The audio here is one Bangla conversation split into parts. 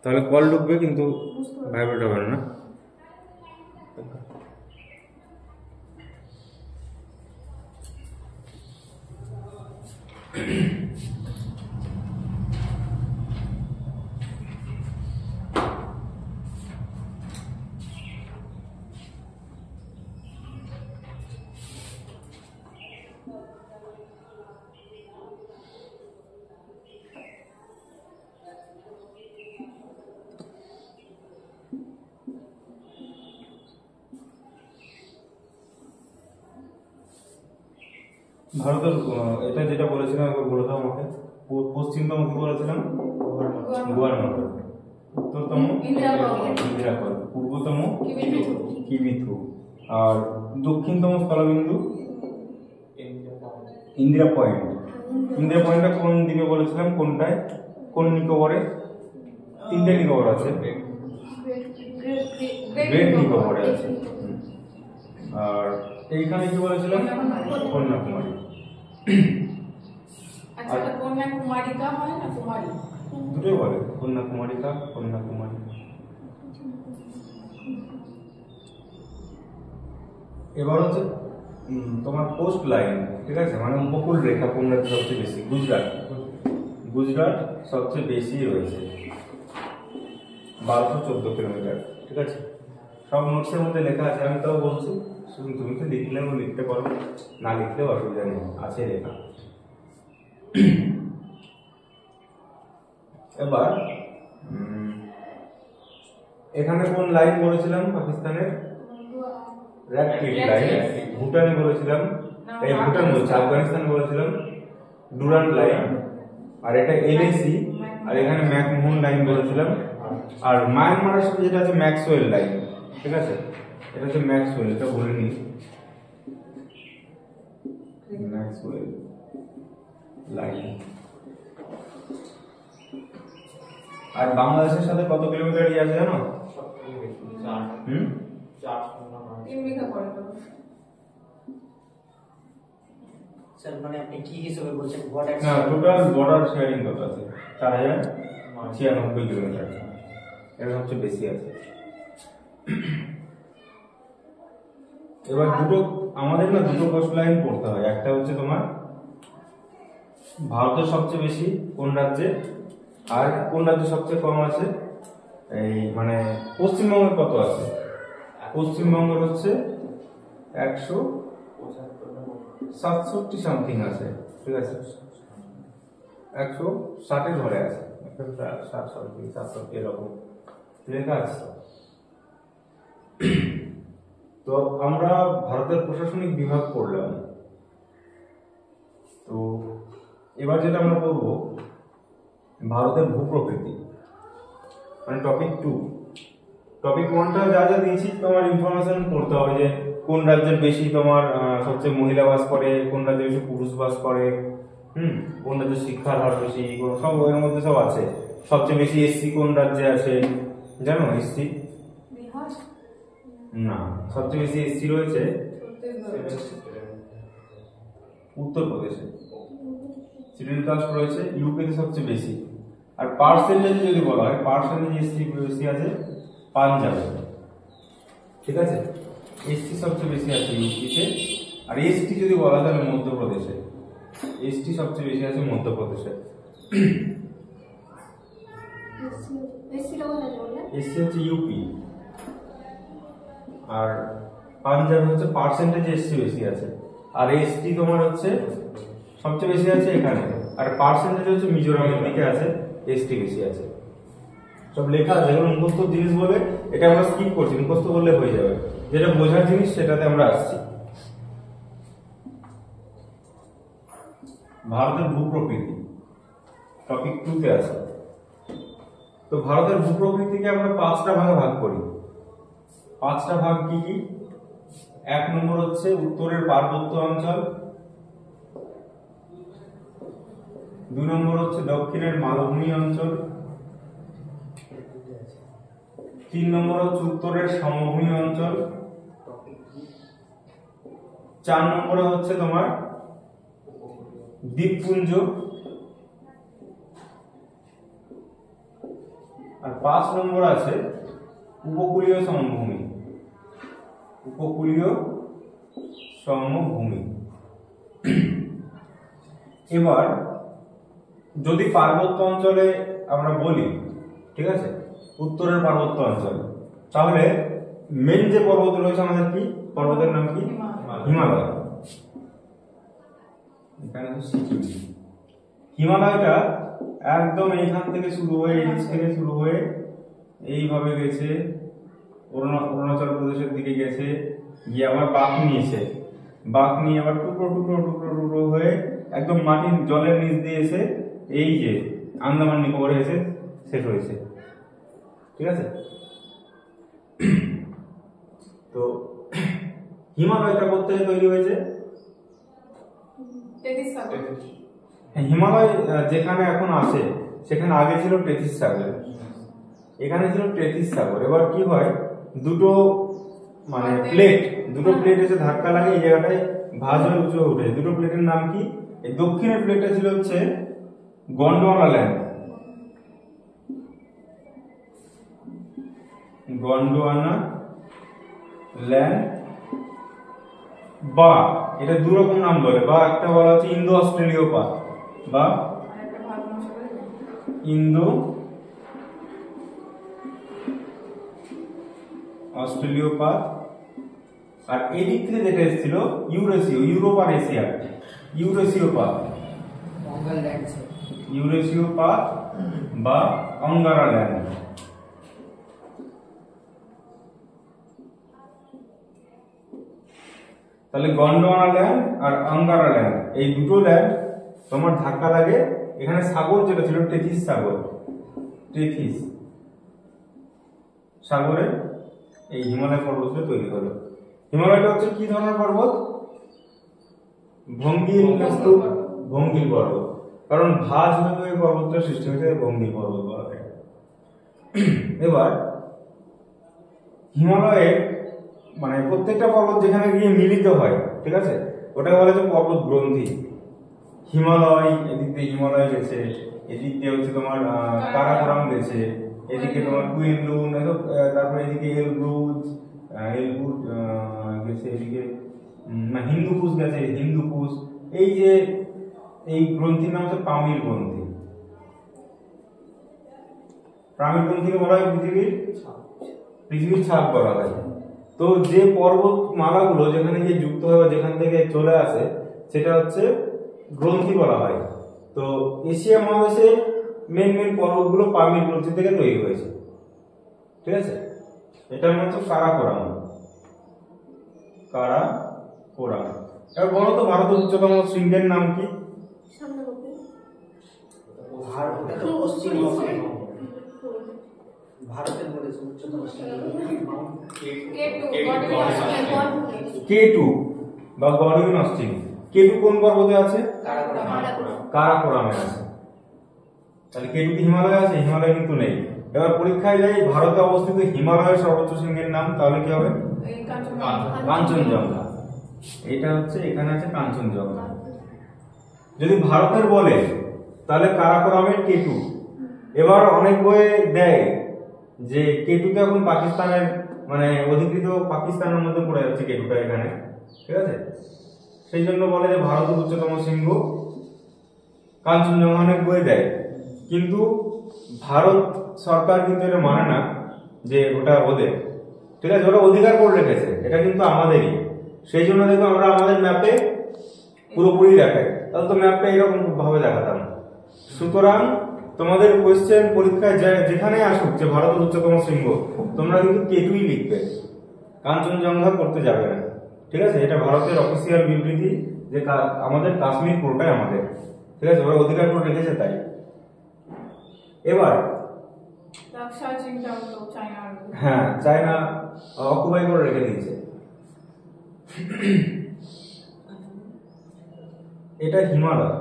তাহলে কল ঢুকবে কিন্তু ভাইব্রেট হবে না। ভারতের এটা যেটা বলেছিলাম একবার বলে দাও আমাকে। পশ্চিমতম কি বলেছিলাম? গোয়ালনগর। উত্তরতম ইন্দিরাকল। পূর্বতম কিবিথু। আর দক্ষিণতম স্থলবিন্দু ইন্দিরা পয়েন্ট। ইন্দিরা পয়েন্টটা কোন দিকে বলেছিলাম? কোনটায়? কোন নিকোবরে? তিনটে নিকোবর আছে, গ্রেট নিকোবরে আছে। আর এইখানে কি বলেছিলাম? কন্যাকুমারী। আচ্ছা, কন্যাকুমারিকা হয় না কুমারী? দুটোই বলে, কন্যাকুমারিকা, কন্যাকুমারী। এবার হচ্ছে তোমার কোস্ট লাইন, ঠিক আছে, মানে উপকূল রেখা কোন রাজ্যে সবচেয়ে বেশি? গুজরাট। গুজরাট সবচেয়ে বেশি রয়েছে, 1214 কিলোমিটার। ঠিক আছে, সব নোটসের মধ্যে লেখা আছে, আমি তাও বলছি, শুধু তুমি তো লিখলেও লিখতে পারো, না লিখলেও অসুবিধা নেই, আছে লেখা। এবার এখানে কোন লাইন বলেছিলাম? পাকিস্তানের রেড ক্লিফ লাইন। ভুটানে বলেছিলাম, এই ভুটান বলছে, আফগানিস্তান বলেছিলাম ডুরান্ট লাইন। আর এটা এলএসি, আর এখানে ম্যাকমোহন লাইন বলেছিলাম। আর মায়ানমারের সাথে যেটা আছে ম্যাক্সওয়েল লাইন। ঠিক আছে, এটা হচ্ছে ম্যাক্সওয়েল, এটা বলে নি, ম্যাক্সওয়েল লাইন। আর বাংলাদেশের সাথে কত কিলোমিটার আছে জানো? 3 বিঘা করে। স্যার মানে আপনি কি হিসেবে বলছেন? বর্ডার না, টোটাল বর্ডার শেয়ারিং কত আছে? 4096 কিলোমিটার। এর সবচেয়ে বেশি আছে। এবার দুটো আমাদের না দুটো কোস্ট লাইন পড়তে হয়। একটা হচ্ছে তোমার ভারতের সবচেয়ে বেশি কোন রাজ্যে, আর কোন রাজ্যে সবচেয়ে কম আছে। এই মানে পশ্চিমবঙ্গের কত আছে? পশ্চিমবঙ্গের হচ্ছে 167 সামথিং আছে। ঠিক আছে, 160 ঘরে আছে, 67 এরকম লেখা আছে। তো আমরা ভারতের প্রশাসনিক বিভাগ পড়লাম। তো এবার যেটা আমরা পড়বো ভারতের ভূপ্রকৃতি, মানে টপিক 2। টপিক 1টা যা যা দিয়েছি তোমার ইনফরমেশন পড়তে হবে, যে কোন রাজ্যের বেশি তোমার সবচেয়ে মহিলা বাস করে, কোন রাজ্যে বেশি পুরুষ বাস করে, কোন রাজ্যে শিক্ষার হার বেশি, সব এর মধ্যে সব আছে। সবচেয়ে বেশি এসসি কোন রাজ্যে আছে জানো? এসসি না, সবচেয়ে বেশি এসসি রয়েছে উত্তরপ্রদেশে। শিডিউল কাস্ট রয়েছে ইউপিতে সবচেয়ে বেশি। আর পার্সেন্টেজ যদি বলা হয়, পার্সেন্টেজ এসসি বেশি আছে পাঞ্জাবে। ঠিক আছে, এসসি সবচেয়ে বেশি আছে ইউপিতে। আর এসটি যদি বলা হয় তাহলে মধ্যপ্রদেশে, এসটি সবচেয়ে বেশি আছে মধ্যপ্রদেশে। এসসি হচ্ছে ইউপি, আর পাঞ্জাব হচ্ছে পার্সেন্টেজ এসসি বেশি আছে। আর এসটি তোমার হচ্ছে সবচেয়ে বেশি আছে এখানে, আর পার্সেন্টেজ হচ্ছে মিজোরামের দিকে আছে, এসটি বেশি আছে। সব লেখা আছে, এগুলো মুখস্থ জিনিস বলে এটা আমরা স্কিপ করছি, মুখস্থ বললে হয়ে যাবে। যেটা বোঝার জিনিস সেটাতে আমরা আসছি। ভারতের ভূপ্রকৃতি টপিক 2তে আছে। তো ভারতের ভূপ্রকৃতিকে আমরা 5টা ভাগে ভাগ করি। 5টা ভাগ কি কি? 1 নম্বর হচ্ছে উত্তরের পার্বত্য অঞ্চল, 2 নম্বর হচ্ছে দক্ষিণের মালভূমি অঞ্চল, 3 নম্বর হচ্ছে উত্তরের সমভূমি অঞ্চল, 4 নম্বরে হচ্ছে তোমার দ্বীপপুঞ্জ, আর 5 নম্বর আছে উপকূলীয় সমভূমি। উপকূলীয় সমভূমি। এবার যদি পার্বত্য অঞ্চলে আমরা বলি, ঠিক আছে, উত্তরের পার্বত্য অঞ্চল, তাহলে মেন যে পর্বত রয়েছে আমাদের কি পর্বতের নাম কি? হিমালয়। এখানে সিকিম। হিমালয়টা একদম এইখান থেকে শুরু হয়ে এই থেকে শুরু হয়ে এইভাবে গেছে অরুণাচল প্রদেশের দিকে গেছে, গিয়ে আবার বাঁক নিয়েছে, বাঁক নিয়ে আবার টুকরো টুকরো টুকরো টুকরো হয়ে একদম মাটির জলের নিচ দিয়ে এসে এই যে আন্দামান নিকোবরে এসে শেষ হয়েছে। ঠিক আছে, তো হিমালয়টা কোথায় তৈরি হয়েছে? হিমালয় যেখানে এখন আছে সেখানে আগে ছিল টেথিস সাগর, এখানে ছিল টেথিস সাগর। এবার কি হয়, দুটো মানে দুটো প্লেট এসে ধাক্কা লাগে, এই জায়গাটায় ভাঁজ হয়ে উঁচু হয়ে উঠে। দুটো প্লেটের নাম কি? এই দক্ষিণের প্লেটটা ছিল হচ্ছে গন্ডোয়ানা ল্যান্ড, গন্ডোয়ানা ল্যান্ড, বা এটা দু রকম নাম বলে, বা একটা বলা হচ্ছে ইন্দো অস্ট্রেলীয় পাত বা ইন্দো অস্ট্রেলীয় পাত। আর এদিক থেকে যেটা এসেছিল ইউরেশীয়, ইউরোপ আর এশিয়া, ইউরেশীয় পাত, ইউরেশীয় পাত বা অঙ্গারা ল্যান্ড। তাহলে গন্ডোয়ানা ল্যান্ড আর অঙ্গারা ল্যান্ড, এই দুটো ল্যান্ড তোমার ধাক্কা লাগে। এখানে সাগর যেটা ছিল টেথিস সাগর, টেথিস সাগরে এই হিমালয় পর্বতটা তৈরি হলো। হিমালয়টা হচ্ছে কি ধরনের পর্বত? ভঙ্গিল ভঙ্গিল পর্বত, কারণ ভাঁজ হয়ে পর্বতটা সৃষ্টি হয়েছে, ভঙ্গিল পর্বত বলা হয়। এবার হিমালয়ে মানে প্রত্যেকটা পর্বত যেখানে গিয়ে মিলিত হয়, ঠিক আছে, ওটা বলা হচ্ছে পর্বত গ্রন্থি। হিমালয়, এদিক দিয়ে হিমালয় গেছে, এদিক দিয়ে হচ্ছে তোমার কারাকোরাম গেছে, এদিকে তোমার কুইনলুন, তারপরে এদিকে এলব্রুজ গেছে, এদিকে না হিন্দুকুশ গেছে, হিন্দুকুশ। এই যে এই গ্রন্থির নাম হচ্ছে পামির গ্রন্থি। পামির গ্রন্থিকে বলা হয় পৃথিবীর ছাপ বলা হয়। তো যে পর্বত মালাগুলো যেখানে গিয়ে যুক্ত হয়, যেখান থেকে চলে আসে, সেটা হচ্ছে গ্রন্থি বলা হয়। তো এশিয়া মহাদেশে মেন পর্বতগুলো পামির গ্রন্থি থেকে তৈরি হয়েছে। ঠিক আছে, এটার নাম হচ্ছে কারাকোরাম। কারাকোরাম। এবার বলো তো ভারতের উচ্চতম শৃঙ্গের নাম কি? ভারতের বলেছে উচ্চতম K2 বা গডউইন অস্টিন। K2 কোন পর্বতে আছে? কারাকোরামে আছে। তাহলে K2 কি হিমালয় আছে? হিমালয় কিন্তু নেই। এবার পরীক্ষায় যাই ভারতে অবস্থিত হিমালয়ের সর্বোচ্চ শৃঙ্গের নাম, তাহলে কি হবে? কাঞ্চনজঙ্ঘা। এটা হচ্ছে এখানে আছে কাঞ্চনজঙ্ঘা। যদি ভারতের বলে তাহলে কারাকোরামের K2। এবার অনেক বইয়ে দেয় যে K2 তে এখন পাকিস্তানের মানে অধিকৃত পাকিস্তানের মধ্যে পড়ে যাচ্ছে K2টা এখানে, ঠিক আছে, সেই জন্য বলে যে ভারতের উচ্চতম শৃঙ্গ কাঞ্চনজঙ্ঘা অনেক বইয়ে দেয়। কিন্তু ভারত সরকার কিন্তু এটা মানে না যে ওটা ওদের, ঠিক আছে, ওরা অধিকার করে রেখেছে, এটা কিন্তু আমাদেরই। সেই জন্য দেখো আমরা আমাদের ম্যাপে পুরোপুরি দেখাই, তাহলে তো ম্যাপটা এরকম ভাবে দেখাতাম। সুতরাং তোমাদের কোশ্চেন পরীক্ষায় যেখানে আসুক যে ভারতের উচ্চতম শৃঙ্গ, তোমরা কিন্তু K2ই লিখবে, কাঞ্চনজঙ্ঘা করতে যাবে না। ঠিক আছে, এটা ভারতের অফিসিয়াল বিবৃতি যে আমাদের কাশ্মীর পুরোটাই আমাদের, ঠিক আছে, ওরা অধিকার করে রেখেছে তাই। এবার হ্যাঁ, চায়না অকুপাই করে রেখে দিয়েছে। এটা হিমালয়,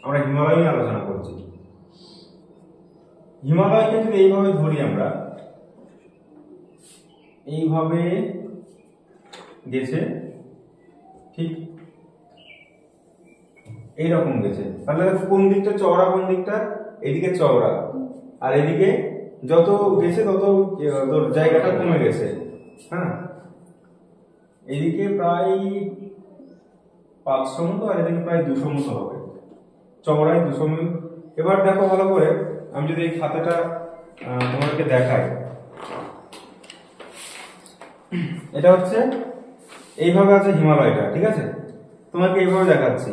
আমরা হিমালয় নিয়ে আলোচনা করছি। হিমালয়কে যদি এইভাবে ধরি আমরা, এইভাবে গেছে, ঠিক এইরকম গেছে, তাহলে কোন দিকটা চওড়া, কোন দিকটা? এদিকে চওড়া আর এদিকে যত গেছে তত তোর জায়গাটা কমে গেছে। হ্যাঁ, এদিকে প্রায় 500 মতো আর এদিকে প্রায় 200 মতো হবে, চওড়ায় 200 মিটার। এবার দেখো ভালো করে, আমি যদি এই খাতাটা তোমাকে দেখাই, এটা হচ্ছে এইভাবে আছে হিমালয়টা, ঠিক আছে? তোমাকে এইভাবে দেখাচ্ছি,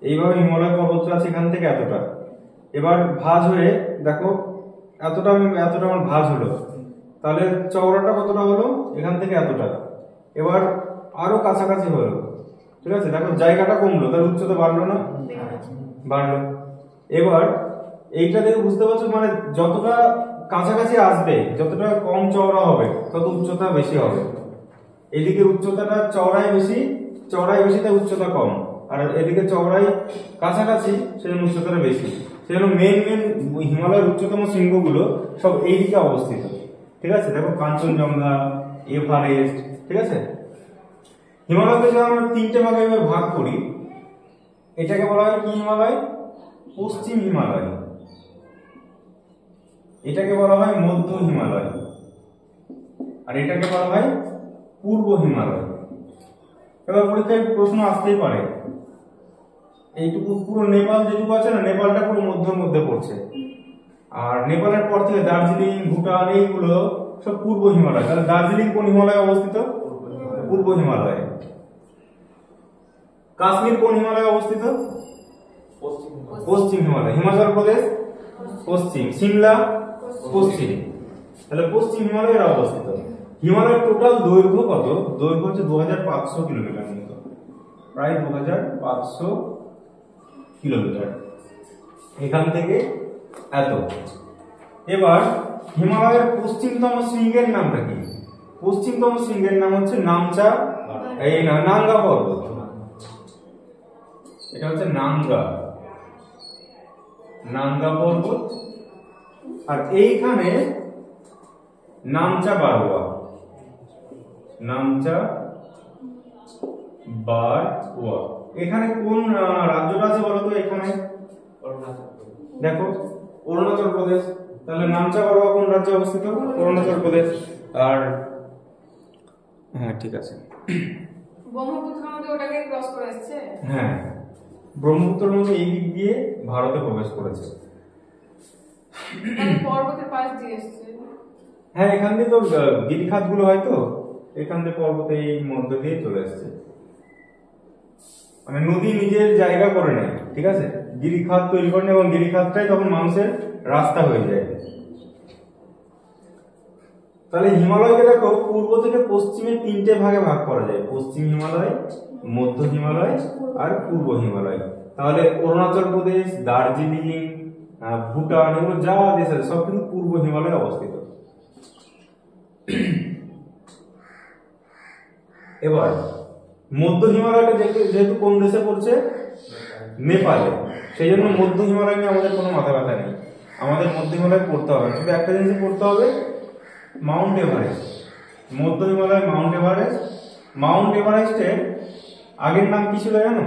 এইভাবে হিমালয় পর্বতটা আছে এখান থেকে এতটা। এবার ভাঁজ হয়ে দেখো এতটা আমার ভাঁজ হলো, তাহলে চওড়াটা কতটা হলো? এখান থেকে এতটা। এবার আরো কাছাকাছি হলো, ঠিক আছে? দেখো জায়গাটা কমলো, তার উচ্চতা বাড়লো না? বাড়লো। এবার এইটা দেখে বুঝতে পারছো, মানে যতটা কাছাকাছি আসবে, যতটা কম চওড়া হবে, তত উচ্চতা বেশি হবে। এদিকে উচ্চতাটা চওড়ায় বেশি তাই উচ্চতা কম, আর এদিকে চওড়ায় কাছাকাছি সেজন্য উচ্চতাটা বেশি। সেজন্য মেন হিমালয়ের উচ্চতম শৃঙ্গগুলো সব এইদিকে অবস্থিত, ঠিক আছে? দেখো কাঞ্চনজঙ্ঘা, এভারেস্ট, ঠিক আছে? হিমালয়কে যদি আমরা 3টে ভাগে ভাগ করি, এটাকে বলা হয় কি হিমালয়? পশ্চিম হিমালয়। এটাকে বলা হয় মধ্য হিমালয়, আর এটাকে বলা হয় পূর্ব হিমালয়। এবার পরীক্ষায় প্রশ্ন আসতেই পারে, এইটুকু পুরো নেপাল যেটুকু আছে না, নেপালটা পুরো মধ্যের মধ্যে পড়ছে, আর নেপালের পর থেকে দার্জিলিং, ভুটান এইগুলো সব পূর্ব হিমালয়। তাহলে দার্জিলিং কোন হিমালয়ে অবস্থিত? পূর্ব হিমালয়ে। কাশ্মীর কোন হিমালয়ে অবস্থিত? পশ্চিম হিমালয়। হিমাচল প্রদেশ পশ্চিম, সিমলা পশ্চিম, তাহলে পশ্চিম হিমালয়ে এরা অবস্থিত। হিমালয়ের টোটাল দৈর্ঘ্য কত? দৈর্ঘ্য হচ্ছে 2500 কিলোমিটার মতো, প্রায় 2500 কিলোমিটার এখান থেকে এত। এবার হিমালয়ের পশ্চিমতম শৃঙ্গের নামটা কি? পশ্চিমতম শৃঙ্গের নাম হচ্ছে নামচা, এই না নাঙ্গা পর্বত। এটা হচ্ছে নাঙ্গা পর্বত, আর এইখানে নামচা বারওয়া। এখানে কোন রাজ্যটা আছে বলতো? এখানে দেখো অরুণাচল প্রদেশ। তাহলে নামচা বারওয়া কোন রাজ্যে অবস্থিত? অরুণাচল প্রদেশ। আর হ্যাঁ ঠিক আছে, ব্রহ্মপুত্র নদী ওটাকে ক্রস করে আসছে। হ্যাঁ, ব্রহ্মপুত্র নদী এই দিক দিয়ে ভারতে প্রবেশ করেছে। মানে পর্বতের পাশ দিয়ে আসছে। হ্যাঁ, এখান দিয়ে তো গিরিখাত গুলো হয়, তো এখান দিয়ে পর্বতে এই মধ্য দিয়ে চলে আসছে। মানে নদী নিজের জায়গা করে নেয়, ঠিক আছে? গিরিখাত তৈরি করে নেয়, এবং গিরিখাতটাই তখন মানুষের রাস্তা হয়ে যায়। তাহলে হিমালয়কে দেখো পূর্ব থেকে পশ্চিমে 3টে ভাগে ভাগ করা যায়: পশ্চিম হিমালয়, মধ্য হিমালয় আর পূর্ব হিমালয়। তাহলে অরুণাচল প্রদেশ, দার্জিলিং, ভুটান, এগুলো যা দেশ আছে সব কিন্তু পূর্ব হিমালয়ে অবস্থিত। এবার মধ্য হিমালয়টা যেহেতু কোন দেশে পড়ছে? নেপালে। সেই জন্য মধ্য হিমালয় নিয়ে আমাদের কোনো মাথা ব্যথা নেই, আমাদের মধ্য হিমালয় পড়তে হবে। শুধু একটা জিনিস পড়তে হবে, মাউন্ট এভারেস্ট। মধ্য হিমালয় মাউন্ট এভারেস্টের আগের নাম কি ছিল জানো?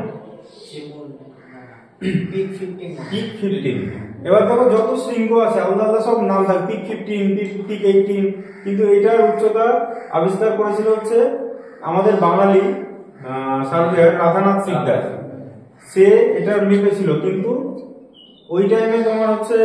পিক 15। এবার দেখো যত শৃঙ্গ আছে আলাদা আলাদা সব নাম থাকে, পিক 15, পিক 18, কিন্তু এটার উচ্চতা আবিষ্কার করেছিল হচ্ছে আমাদের বাঙালি সার্ভেয়ার রাধানাথ সিকদার। সে এটার লিখেছিল, কিন্তু ওই টাইমে তোমার হচ্ছে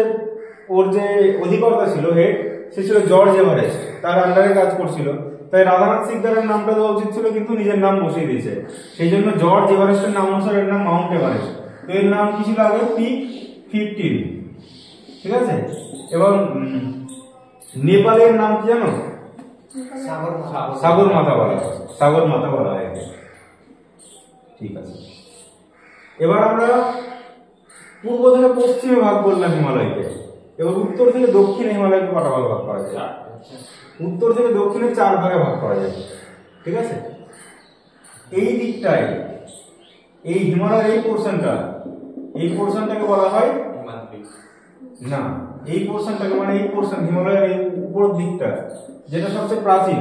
ওর যে অধিকর্তা ছিল, হেড, সে ছিল জর্জ এভারেস্ট, তার আন্ডারে কাজ করছিল। তাই রাধানাথ সিকদারের নামটা দেওয়া উচিত ছিল, কিন্তু নিজের নাম বসিয়ে দিয়েছে। সেই জন্য জর্জ এভারেস্টের নাম অনুসারে এর নাম মাউন্ট এভারেস্ট। তো এর নাম কি ছিল আগে? পিক 15, ঠিক আছে? এবং নেপালের নাম কি জানো? সাগরমাথা বলা হয়। ঠিক আছে, এবার আমরা পূর্ব থেকে পশ্চিমে ভাগ করলাম হিমালয়কে। এবার উত্তর থেকে দক্ষিণে হিমালয়কে কটা ভাগে ভাগ করা যায়? উত্তর থেকে দক্ষিণে 4 ভাগে ভাগ করা যায়, ঠিক আছে? এই দিকটায় এই হিমালয়ের এই পোর্শনটাকে বলা হয় না, এই পোর্শনটাকে মানে এই পোর্শন হিমালয়ের এই উপরের দিকটা যেটা সবচেয়ে প্রাচীন,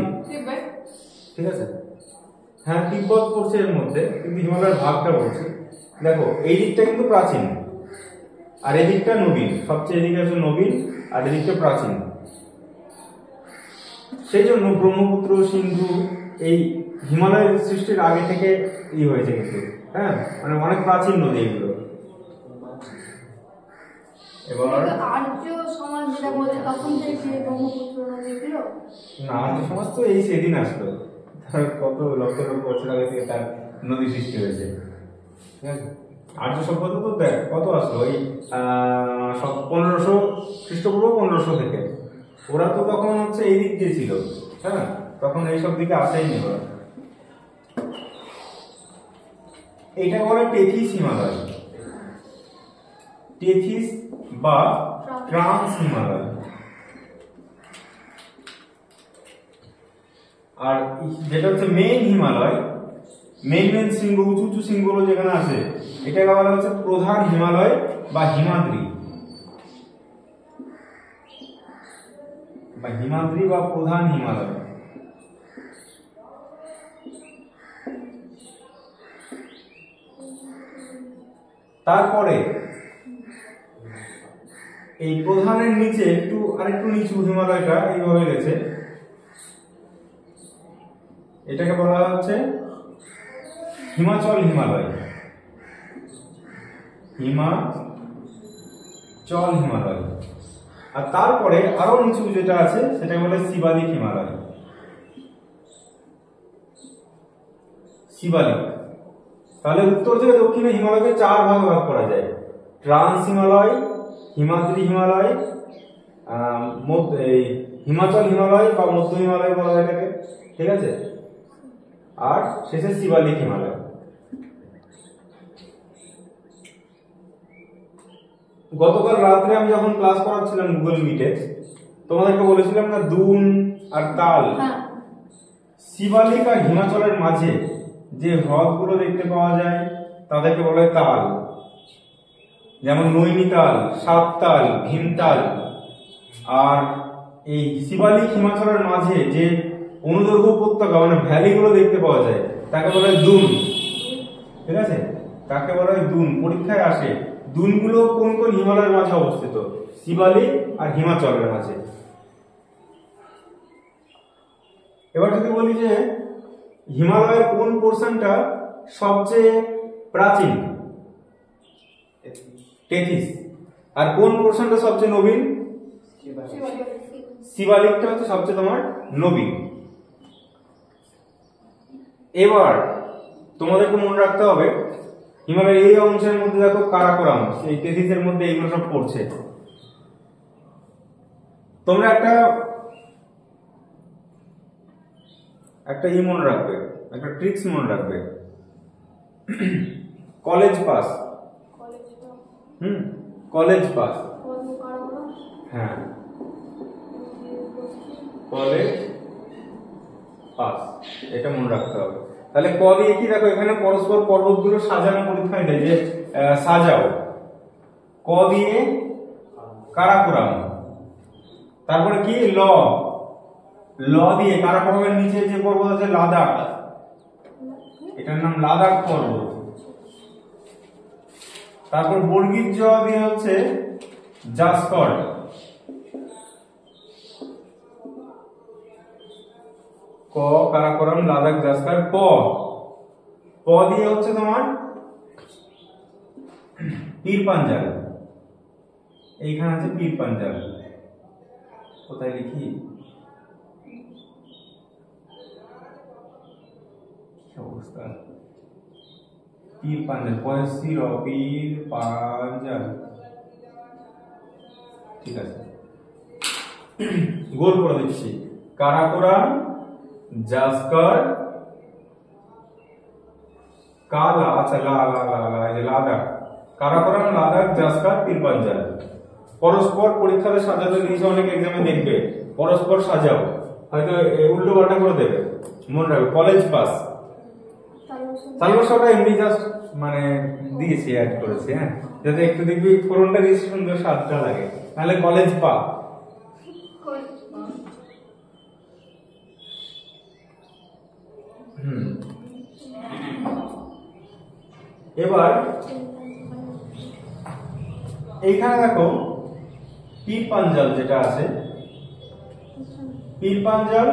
ঠিক আছে? হ্যাঁ, তিব্বত পড়ছে এর মধ্যে, কিন্তু হিমালয়ের ভাগটা বলছে। দেখো এই দিকটা কিন্তু প্রাচীন, আর এদিকটা নবীন, সবচেয়ে এদিকে হচ্ছে নবীন আর এদিকটা প্রাচীন। সেই জন্য ব্রহ্মপুত্র, সিন্ধু এই হিমালয়ের সৃষ্টির আগে থেকে হয়েছে কিন্তু, হ্যাঁ, মানে অনেক প্রাচীন নদী এগুলো। এবার আর্য সমাজ যেটা বলে তখন থেকে ব্রহ্মপুত্র নদী ছিল না, আর্য সমাজ তো এই সেদিন আসলো, তার কত লক্ষ লক্ষ বছর আগে থেকে তার নদী সৃষ্টি হয়েছে, ঠিক আছে। আর্য সভ্যতা তো দেখ কত আসলো, এই 1500 খ্রিস্টপূর্ব 1500 থেকে। ওরা তো তখন হচ্ছে এই দিক দিয়ে ছিল, হ্যাঁ, তখন এইসব দিকে আসেইনি ওরা। এইটা বলে টেথিস হিমালয়, টেথিস বা ট্রান্স হিমালয়। আর যেটা হচ্ছে মেইন হিমালয়, মেইন শৃঙ্গ, উঁচু উঁচু শৃঙ্গগুলো যেখানে আছে, এটাকে বলা হচ্ছে প্রধান হিমালয় বা হিমাদ্রি, বা প্রধান হিমালয়। তারপরে এই প্রধানের নিচে আরেকটু নিচু হিমালয়টা এইভাবে গেছে, এটাকে বলা হচ্ছে হিমাচল হিমালয়, হিমাচল হিমালয়। আর তারপরে আরো নিচু যেটা আছে সেটাকে বলে শিবালিক হিমালয়, শিবালিক। তাহলে উত্তর থেকে দক্ষিণে হিমালয়কে 4 ভাগে ভাগ করা যায়: ট্রান্স হিমালয়, হিমাদ্রি হিমালয়, হিমাচল হিমালয় বা মধ্য হিমালয় বলা হয় এটাকে, ঠিক আছে, আর শেষে শিবালিক হিমালয়। গতকাল রাত্রে আমি যখন ক্লাস করাচ্ছিলাম গুগল মিটে, তোমাদেরকে বলেছিলাম না দুন আর তাল, শিবালিক আর হিমাচলের মাঝে যে হ্রদগুলো দেখতে পাওয়া যায় তাদেরকে বলা হয় তাল, যেমন নৈনিতাল, সাততাল, ভীমতাল। আর এই শিবালিক হিমাচলের মাঝে যে অনুদৈর্ঘ্য উপত্যকা মানে ভ্যালিগুলো দেখতে পাওয়া যায় তাকে বলা হয় দুন, ঠিক আছে, তাকে বলা হয় দুন। পরীক্ষায় আসে দুনগুলো কোন কোন হিমালয়ের মাঝে অবস্থিত, শিবালিক আর হিমাচলের মাঝে। এবার যদি বলি যে হিমালয়ের কোন পোরশনটা সবচেয়ে প্রাচীন, টেথিস, আর কোন পোরশনটা সবচেয়ে নবীন, শিবালিকটা হচ্ছে সবচেয়ে তোমার নবীন। এবার তোমাদেরকে মনে রাখতে হবে হিমালয়ের এই অংশের মধ্যে দেখো কারাকোরাম, সেই টেথিসের মধ্যে এইগুলো সব পড়ছে। তোমরা একটা মনে রাখবে, একটা ট্রিক্স মনে রাখবে, কলেজ পাস, কলেজ পাস, হ্যাঁ, কলেজ পাস, এটা মনে রাখতে হবে। তাহলে ক দিয়ে কি দেখো এখানে পরস্পর পর্বতগুলো সাজানো পরীক্ষায় দেয় যে সাজাও, ক দিয়ে কারাকোরাম, তারপরে কি ল দিয়ে কারাকোরামের নিচে যে পর্বত আছে লাদাখ, এটার নাম লাদাখ পর্বত। তারপর বর্গীর জ দিয়ে হচ্ছে জাসকর, ক কারাকোরাম লাদাখ জাসকর। প দিয়ে হচ্ছে তোমার পীর পাঞ্জাল, এইখানে আছে পীর পাঞ্জাল, কোথায় লিখি, অবস্থা, পীর পাঞ্জাল, পয়সির পীর পাঞ্জাল, ঠিক আছে, গোল করে দিচ্ছি, কারাকোরাম, জাসকর, কালা, আচ্ছা লাদাখ, কারাকোরাম, লাদাখ, জাসকর, পীর পাঞ্জাল। পরস্পর পরীক্ষাতে সাজাতে দিয়েছে, অনেক এক্সামে দেখবে পরস্পর সাজাও, হয়তো উল্টো পাল্টা করে দেবে, মনে রাখবে। কলেজ পাস, সালবাসটা এমনি জাস্ট মানে দিয়েছি, অ্যাড করেছি, হ্যাঁ, যাতে একটু দেখবি ফোরনটা দিয়েছি সুন্দর স্বাদটা লাগে, নাহলে কলেজ পা। এবার এইখানে দেখো পীর পাঞ্জাল যেটা আছে, পীর পাঞ্জাল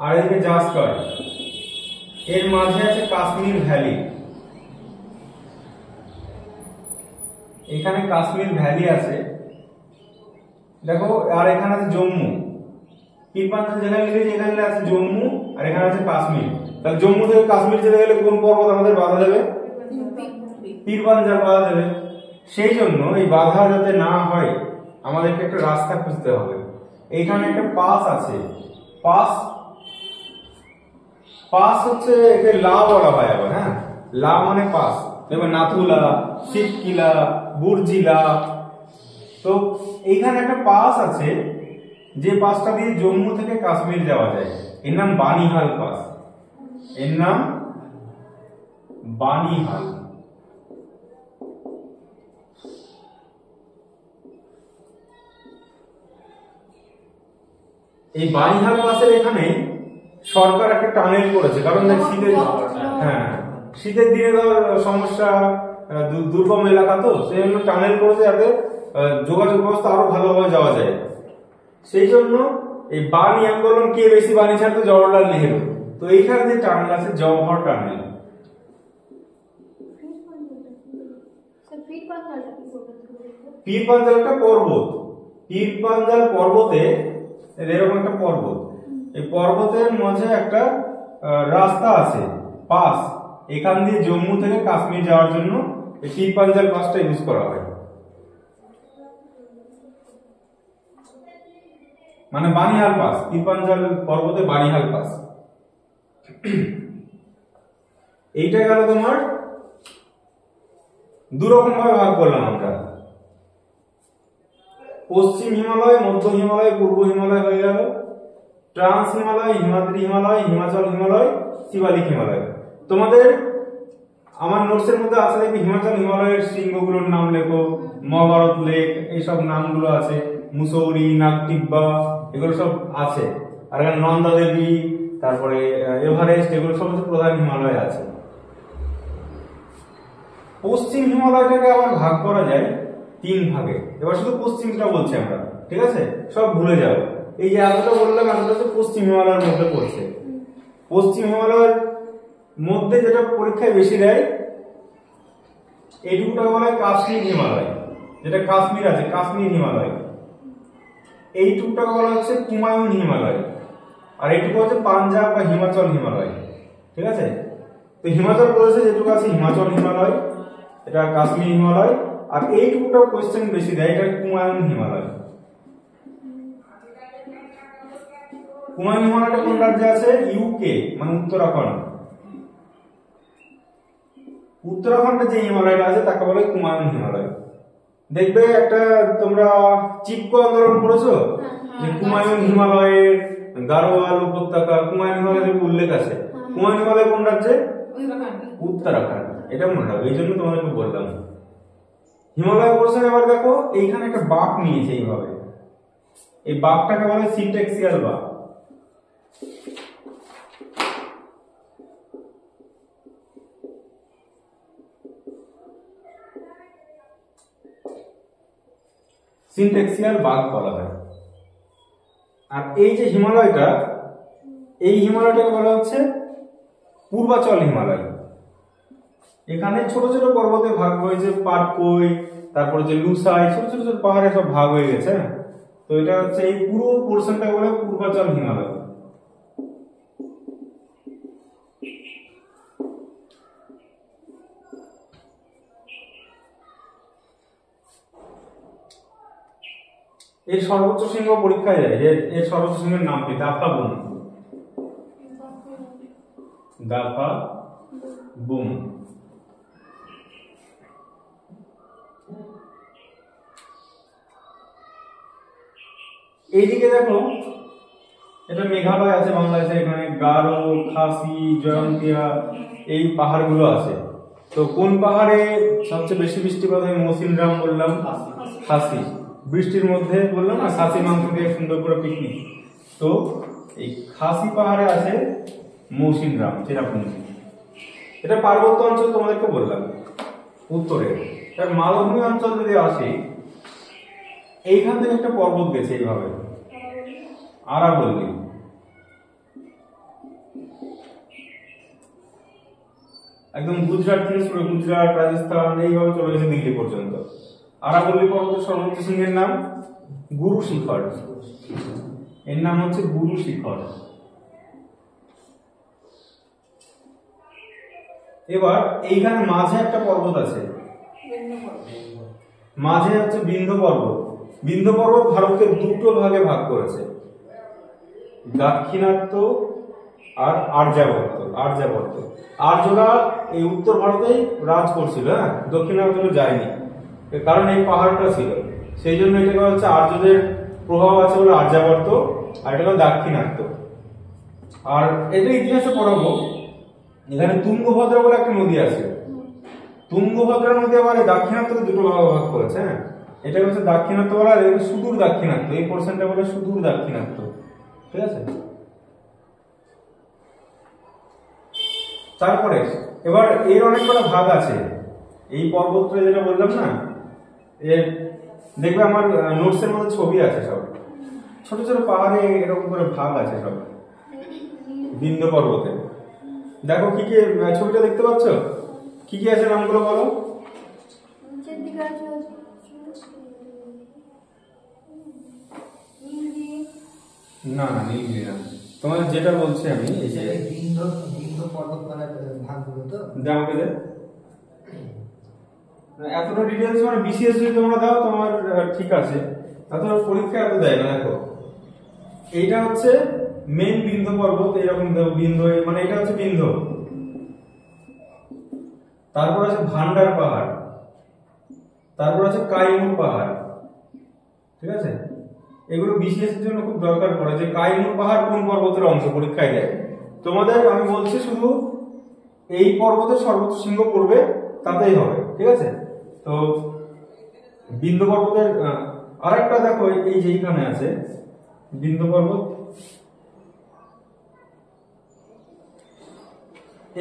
আর এদিকে জাস্কর, এর মাঝে আছে কাশ্মীর ভ্যালি। এখানে কাশ্মীর ভ্যালি আছে দেখো, আর এখানে আছে জম্মু। পীর পাঞ্জাল যেখানে লিখেছি এখানে আছে জম্মু আর এখানে আছে কাশ্মীর। তাহলে জম্মু থেকে কাশ্মীর যেতে গেলে কোন পর্বত আমাদের বাধা দেবে? পীর পাঞ্জাল বাধা দেবে। সেই জন্য এই বাধা যাতে না হয় আমাদেরকে একটা রাস্তা খুঁজতে হবে। এইখানে একটা পাস আছে, পাস পাস হচ্ছে একে লা বলা হয় আবার, হ্যাঁ লা মানে পাস। দেখবেন নাথুলা, শিবকিলা, বুর্জিলা। তো এইখানে একটা পাস আছে যে পাসটা দিয়ে জম্মু থেকে কাশ্মীর যাওয়া যায়, এর নাম বানিহাল পাস। এর নাম বানিহাল। এই বানিহাল পাসের এখানে সরকার একটা টানেল করেছে, কারণ দেখ শীতের, হ্যাঁ শীতের দিনে ধর সমস্যা, দুর্গম এলাকা, তো সেই জন্য টানেল করেছে যাতে যোগাযোগ ব্যবস্থা আরো ভালোভাবে যাওয়া যায়। সেই জন্য এই বাণী আন্দোলন কে বেশি বানিয়েছেন? তো জওহরলাল নেহেরু। তো এইখানে যে টানেল আছে জওহর টানেল। পীর পাঞ্জাল একটা পর্বত, পীর পাঞ্জাল পর্বতে এরকম একটা পর্বত, এই পর্বতের মাঝে একটা রাস্তা আছে, পাস। এখান দিয়ে জম্মু থেকে কাশ্মীর যাওয়ার জন্য এই পীর পাঞ্জাল পাসটা ইউজ করা হয়। মানে বানিহাল পাস, পীর পাঞ্জাল পর্বতে বানিহাল পাস। এইটা গেল তোমার দুরকম ভাবে ভাগ করলাম আমরা, পশ্চিম হিমালয়, মধ্য হিমালয়, পূর্ব হিমালয় হয়ে গেল, ট্রান্স হিমালয়, হিমাদ্রি হিমালয়, হিমাচল হিমালয়, শিবালিক হিমালয়। তোমাদের আমার নোটসের মধ্যে আছে দেখবি হিমাচল হিমালয়ের শৃঙ্গগুলোর নাম লেখো, মহাভারত লেক, এইসব নামগুলো আছে, মুসৌরি, নাগটিব্বা, এগুলো সব আছে। আর এখানে নন্দা দেবী, তারপরে এভারেস্ট, এগুলো সব হচ্ছে প্রধান হিমালয় আছে। পশ্চিম হিমালয়টাকে আবার ভাগ করা যায় 3 ভাগে। এবার শুধু পশ্চিমটা বলছি আমরা, ঠিক আছে? সব ভুলে যাও, এই যে এতটা বললাম এতটা তো পশ্চিম হিমালয়ের মধ্যে পড়ছে। পশ্চিম হিমালয়ের মধ্যে যেটা পরীক্ষায় বেশি দেয় এইটুকুটা বলা হয় কাশ্মীর হিমালয়, যেটা কাশ্মীর আছে কাশ্মীর হিমালয়। এইটুকুটা বলা হচ্ছে কুমায়ুন হিমালয়, আর এইটুকু হচ্ছে পাঞ্জাব বা হিমাচল হিমালয়, ঠিক আছে? তো হিমাচল প্রদেশে যেটুকু আছে হিমাচল হিমালয়, এটা কাশ্মীর হিমালয়, আর এইটুকুটা কোশ্চেন বেশি দেয়, এটা কুমায়ুন হিমালয়। কুমায়ুন হিমালয়টা কোন রাজ্যে আছে? ইউকে, মানে উত্তরাখণ্ড। উত্তরাখণ্ডে যে হিমালয়টা আছে তাকে বলে কুমায়ুন হিমালয়। দেখবে একটা তোমরা চিপকো আন্দোলন পড়েছো, যে কুমায়ুন হিমালয়ের গারোয়াল উপত্যকা, কুমায়ুন হিমালয়ের উল্লেখ আছে। কুমায়ুন হিমালয় কোন রাজ্যে? উত্তরাখণ্ড। এটা মনে রাখবে, এই জন্য তোমাদেরকে বললাম। হিমালয় পোর্শন এবার দেখো, এইখানে একটা বাঁক নিয়েছে এইভাবে, এই বাঁকটাকে বলে সিনট্যাক্সিয়াল বাঁক। সিনট্যাক্সিয়াল বাঁক বলা হয়। আর এই যে হিমালয়টা, এই হিমালয়টাকে বলা হচ্ছে পূর্বাচল হিমালয়। এখানে ছোট ছোট পর্বতে ভাগ হয়েছে, পাটকই, তারপরে যে লুসাই, ছোট ছোট ছোট পাহাড়ে সব ভাগ হয়ে গেছে। তো এটা হচ্ছে এই পুরো পোর্শনটা বলে পূর্বাচল হিমালয়। এর সর্বোচ্চ শৃঙ্গ পরীক্ষায় যায়, এর সর্বোচ্চ শৃঙ্গের নাম কি? দাফা বুম। দাফা বুম। এইদিকে দেখো, এটা মেঘালয় আছে বাংলাদেশে, এখানে গারো, খাসি, জয়ন্তিয়া, এই পাহাড়গুলো আছে। তো কোন পাহাড়ে সবচেয়ে বেশি বৃষ্টিপাত হয়? মৌসিনরাম বললাম, খাসি। বৃষ্টির মধ্যে বললাম না, খাসি মাংস দিয়ে সুন্দর করে পিকনিক। তো এই খাসি পাহাড়ে আছে মৌসিনরাম, চেরাপুঞ্জি। এটা পার্বত্য অঞ্চল তোমাদেরকে বললাম উত্তরে। তার মালভূমি অঞ্চল যদি আসি, এইখান থেকে একটা পর্বত গেছে এইভাবে, আরাবল্লী। একদম গুজরাট থেকে শুরু, গুজরাট, রাজস্থান, এইভাবে চলে গেছে দিল্লি পর্যন্ত। আরাবল্লী পর্বতের সর্বোচ্চ শৃঙ্গের নাম গুরু শিখর। এর নাম হচ্ছে গুরু শিখর। এবার এইখানে মাঝে একটা পর্বত আছে, মাঝে হচ্ছে বিন্ধ্য পর্বত। বিন্ধ্য পর্বত ভারতকে দুটো ভাগে ভাগ করেছে, দাক্ষিণাত্য আর আর্যাবর্ত। আর্যরা এই উত্তর ভারতেই রাজ করছিল, হ্যাঁ, দক্ষিণাত্য যায়নি, কারণ এই পাহাড়টা ছিল, সেই জন্য এটাকে হচ্ছে আর্যদের প্রভাব আছে বলে আর্যাবর্ত, আর এটা হলো দাক্ষিণাত্য। আর এটা ইতিহাসে পড়াবো, এখানে তুঙ্গভদ্রা বলে একটা নদী আছে। তুঙ্গভদ্রা নদী আবার দাক্ষিণাত্যকে দুটো ভাগে ভাগ করেছে, হ্যাঁ, এটা হচ্ছে দাক্ষিণাত্য বলা, সুদূর দাক্ষিণাত্য, এই পোর্শনটা বলে সুদূর দাক্ষিণাত্য, ঠিক আছে। তারপরে এবার এর অনেক কটা ভাগ আছে, এই পর্বতটা যেটা বললাম না, এর দেখবে আমার নোটসের মধ্যে ছবি আছে, সব ছোট ছোট পাহাড়ে এরকম করে ভাগ আছে সব বিন্ধ্য পর্বতে। দেখো কি কি ছবিটা দেখতে পাচ্ছ, কি কি আছে নামগুলো বলো। না না, নীলগিরি না, তোমার যেটা বলছি আমি, এই যে বিন্ধ্য পর্বতমালার ভাগগুলো তো আমাকে দে এতটা ডিটেলস, মানে বিসিএস যদি তোমরা দাও তোমার ঠিক আছে, তাহলে পরীক্ষা এত দেয় না। দেখো এইটা হচ্ছে মেইন বিন্ধ্য পর্বত, এরকম বিন্ধ্য, মানে এটা হচ্ছে বিন্ধ্য। তারপর আছে ভান্ডার পাহাড়, তারপর আছে কাইমুর পাহাড়, ঠিক আছে। এগুলো বিসিএস এর জন্য খুব দরকার পড়ে, যে কাইমুর পাহাড় কোন পর্বতের অংশ পরীক্ষায় দেয়। তোমাদের আমি বলছি শুধু এই পর্বতের সর্বোচ্চ শৃঙ্গ পড়বে, তাতেই হবে, ঠিক আছে। তো বিন্ধ্য পর্বতের আরেকটা দেখো, এই যে এইখানে আছে বিন্ধ্য পর্বত,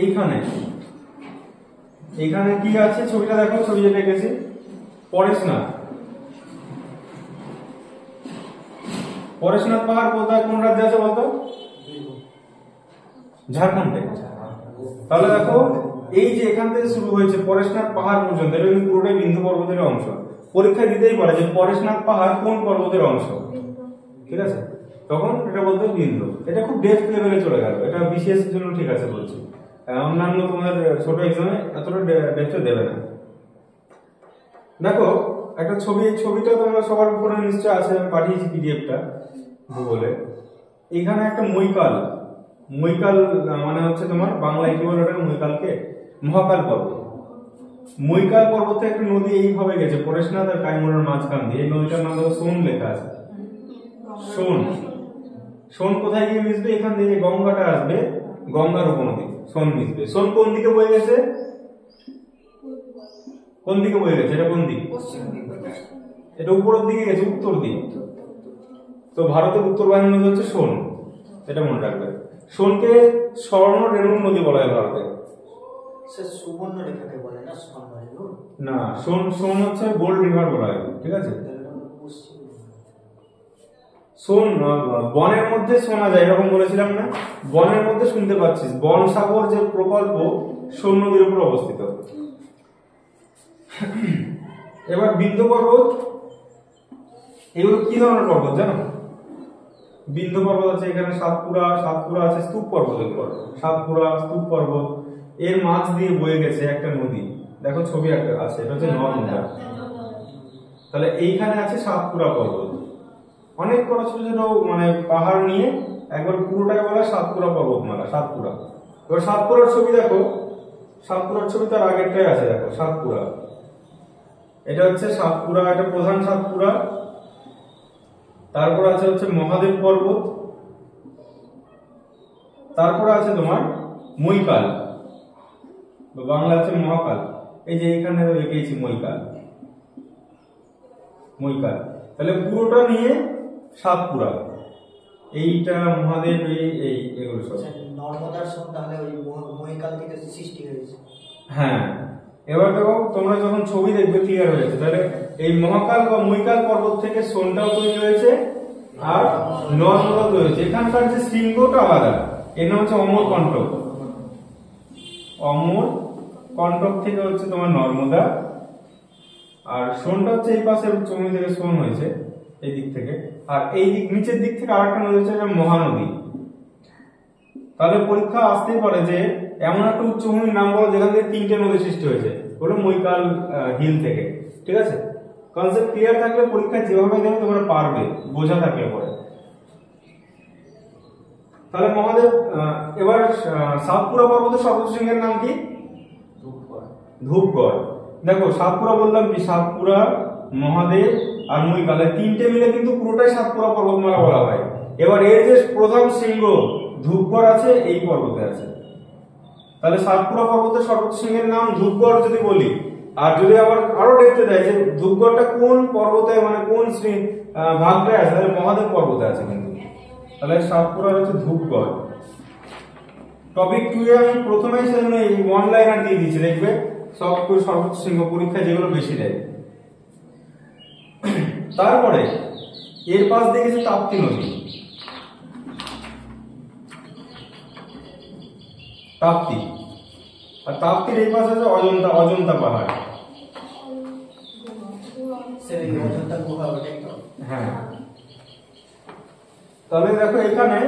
এইখানে এইখানে কি আছে ছবিটা দেখো, ছবি যেটা এঁকেছি, পরেশনাথ। পরেশনাথ পাহাড় কোথায়, কোন রাজ্যে আছে বলতো? ঝাড়খণ্ডে। তাহলে দেখো এই যে এখান থেকে শুরু হয়েছে পরেশনাথ পাহাড় পর্যন্ত, এটা কিন্তু পুরোটাই বিন্ধ্য পর্বতের অংশ। পরীক্ষা দিতেই পারে যে পরেশনাথ পাহাড় কোন পর্বতের অংশ, ঠিক আছে, তখন এটা বলতে বিন্ধ্য। এটা খুব ডেপথ লেভেলে চলে গেল, এটা বিসিএস এর জন্য ঠিক আছে বলছি, অন্যান্য তোমাদের ছোট এক্সামে এতটা ডেপথে দেবে না। দেখো একটা ছবি, এই ছবিটা তোমরা সবার উপরে নিশ্চয় আছে, আমি পাঠিয়েছি পিডিএফটা গুগলে। এখানে একটা মৈকাল, মৈকাল মানে হচ্ছে তোমার বাংলায় কি বলে ওটা, মৈকালকে মহাকাল পর্বত। মৈকাল পর্বতে একটা নদী এইভাবে গেছে পরেশনাথ আর কাইমুরের মাঝখান দিয়ে, এই নদীটার নাম দেখো সোন লেখা আছে, সোন। সোন কোথায় গিয়ে মিশবে, এখান থেকে গঙ্গাটা আসবে, গঙ্গার উপনদী সোন মিশবে। সোন কোন দিকে বয়ে গেছে, কোন দিকে বয়ে গেছে, এটা কোন দিক, এটা উপরের দিকে গেছে, উত্তর দিক। তো ভারতের উত্তর বাহিনী নদী হচ্ছে সোন, এটা মনে রাখবে। সোনকে স্বর্ণ রেণু নদী বলা হয় ভারতে। সুবর্ণ রেখাকে বলে না, স্বর্ণ রেণু না, সোন, সোন হচ্ছে গোল্ড রিভার বলা হয়, ঠিক আছে। সোন বনের মধ্যে শোনা যায়, এরকম বলেছিলাম না, বনের মধ্যে শুনতে পাচ্ছিস, বন সাগর যে প্রকল্প সোন নদীর উপর অবস্থিত। এবার বিন্ধ্য পর্বত, এগুলো কি ধরনের পর্বত জানো? বিন্ধ্য পর্বত আছে এখানে, সাতপুরা আছে, স্তূপ পর্বত, এগুলো সাতপুরা স্তূপ পর্বত, এর মাঝ দিয়ে বয়ে গেছে একটা নদী, দেখো ছবি একটা আছে, এটা হচ্ছে নর্মদা। তাহলে এইখানে আছে সাতপুরা পর্বত, অনেক বড় ছোট ছোট মানে পাহাড় নিয়ে একবার পুরোটাকে বলা সাতপুরা পর্বতমালা, সাতপুরা। এবার সাতপুরার ছবি দেখো, সাতপুরার ছবি তার আগেরটাই আছে, দেখো সাতপুরা, এটা হচ্ছে সাতপুরা, এটা প্রধান সাতপুরা। তারপর আছে হচ্ছে মহাদেব পর্বত, তারপর আছে তোমার মৈকাল, বাংলা আছে মহাকাল, এই যে এখানে এঁকেছি মৈকাল, মৈকাল। তাহলে পুরোটা নিয়ে সাতপুরা, এইটা মহাদেব, এই এগুলো সব নর্মদার সোন তাহলে ওই মহিকাল থেকে সৃষ্টি হয়েছে। হ্যাঁ, এবার দেখো তোমরা যখন ছবি দেখবে ক্লিয়ার হয়েছে, তাহলে এই মহাকাল বা মহিকাল পর্বত থেকে সোনটাও তৈরি হয়েছে আর নর্মদা তৈরি হয়েছে। এখানকার যে শৃঙ্গটা আলাদা, এর নাম হচ্ছে অমরকণ্টক। অমরকণ্টক থেকে হচ্ছে তোমার নর্মদা, আর সোনটা হচ্ছে এই পাশের জমি থেকে সোন হয়েছে এই দিক থেকে, আর এই দিক নিচের দিক থেকে আরেকটা নদী হচ্ছে মহানদী। তাহলে পরীক্ষা আসতেই পারে যে এমন একটা উচ্চভূমির নাম বলো যেখান থেকে 3টে নদী সৃষ্টি হয়েছে, ওটা মহিকাল হিল থেকে। ঠিক আছে, কনসেপ্ট ক্লিয়ার থাকলে পরীক্ষা যেভাবে দেবে তোমরা পারবে, বোঝা থাকলে পরে। তাহলে মহাদেব, এবার সাতপুরা পর্বতের সর্বোচ্চ শৃঙ্গের নাম কি? ধূপগড়। দেখো সাতপুরা বললাম কি, সাতপুরা, মহাদেব আর মহিকাল, 3টে মিলে কিন্তু পুরোটাই সাতপুরা পর্বতমালা বলা হয়। এবার এর যে প্রধান শৃঙ্গ ধূপগড় আছে এই পর্বতে আছে। তাহলে সাতপুরা পর্বতের সর্বোচ্চ শৃঙ্গের নাম ধূপগড় যদি বলি, আর যদি আবার আরো দেখতে দেয় যে ধূপগড়টা কোন পর্বতে মানে কোন ভাগটায় আছে, তাহলে মহাদেব পর্বতে আছে কিন্তু। তাহলে সাতপুরা হচ্ছে ধূপগড়। টপিক 2 এ আমি প্রথমেই সেজন্য এই ওয়ান লাইনার দিয়ে দিয়েছি, দেখবে সব সর্বোচ্চ শৃঙ্গ পরীক্ষা যেগুলো বেশি দেয়। তারপরে এর পাশ দিয়ে গেছে তাপ্তি নদী। তাপ্তি, আর তাপ্তির এই পাশে আছে অজন্তা পাহাড়। সেই অজন্তা গুহা, ওটাই তো? হ্যাঁ, তাহলে দেখো এখানে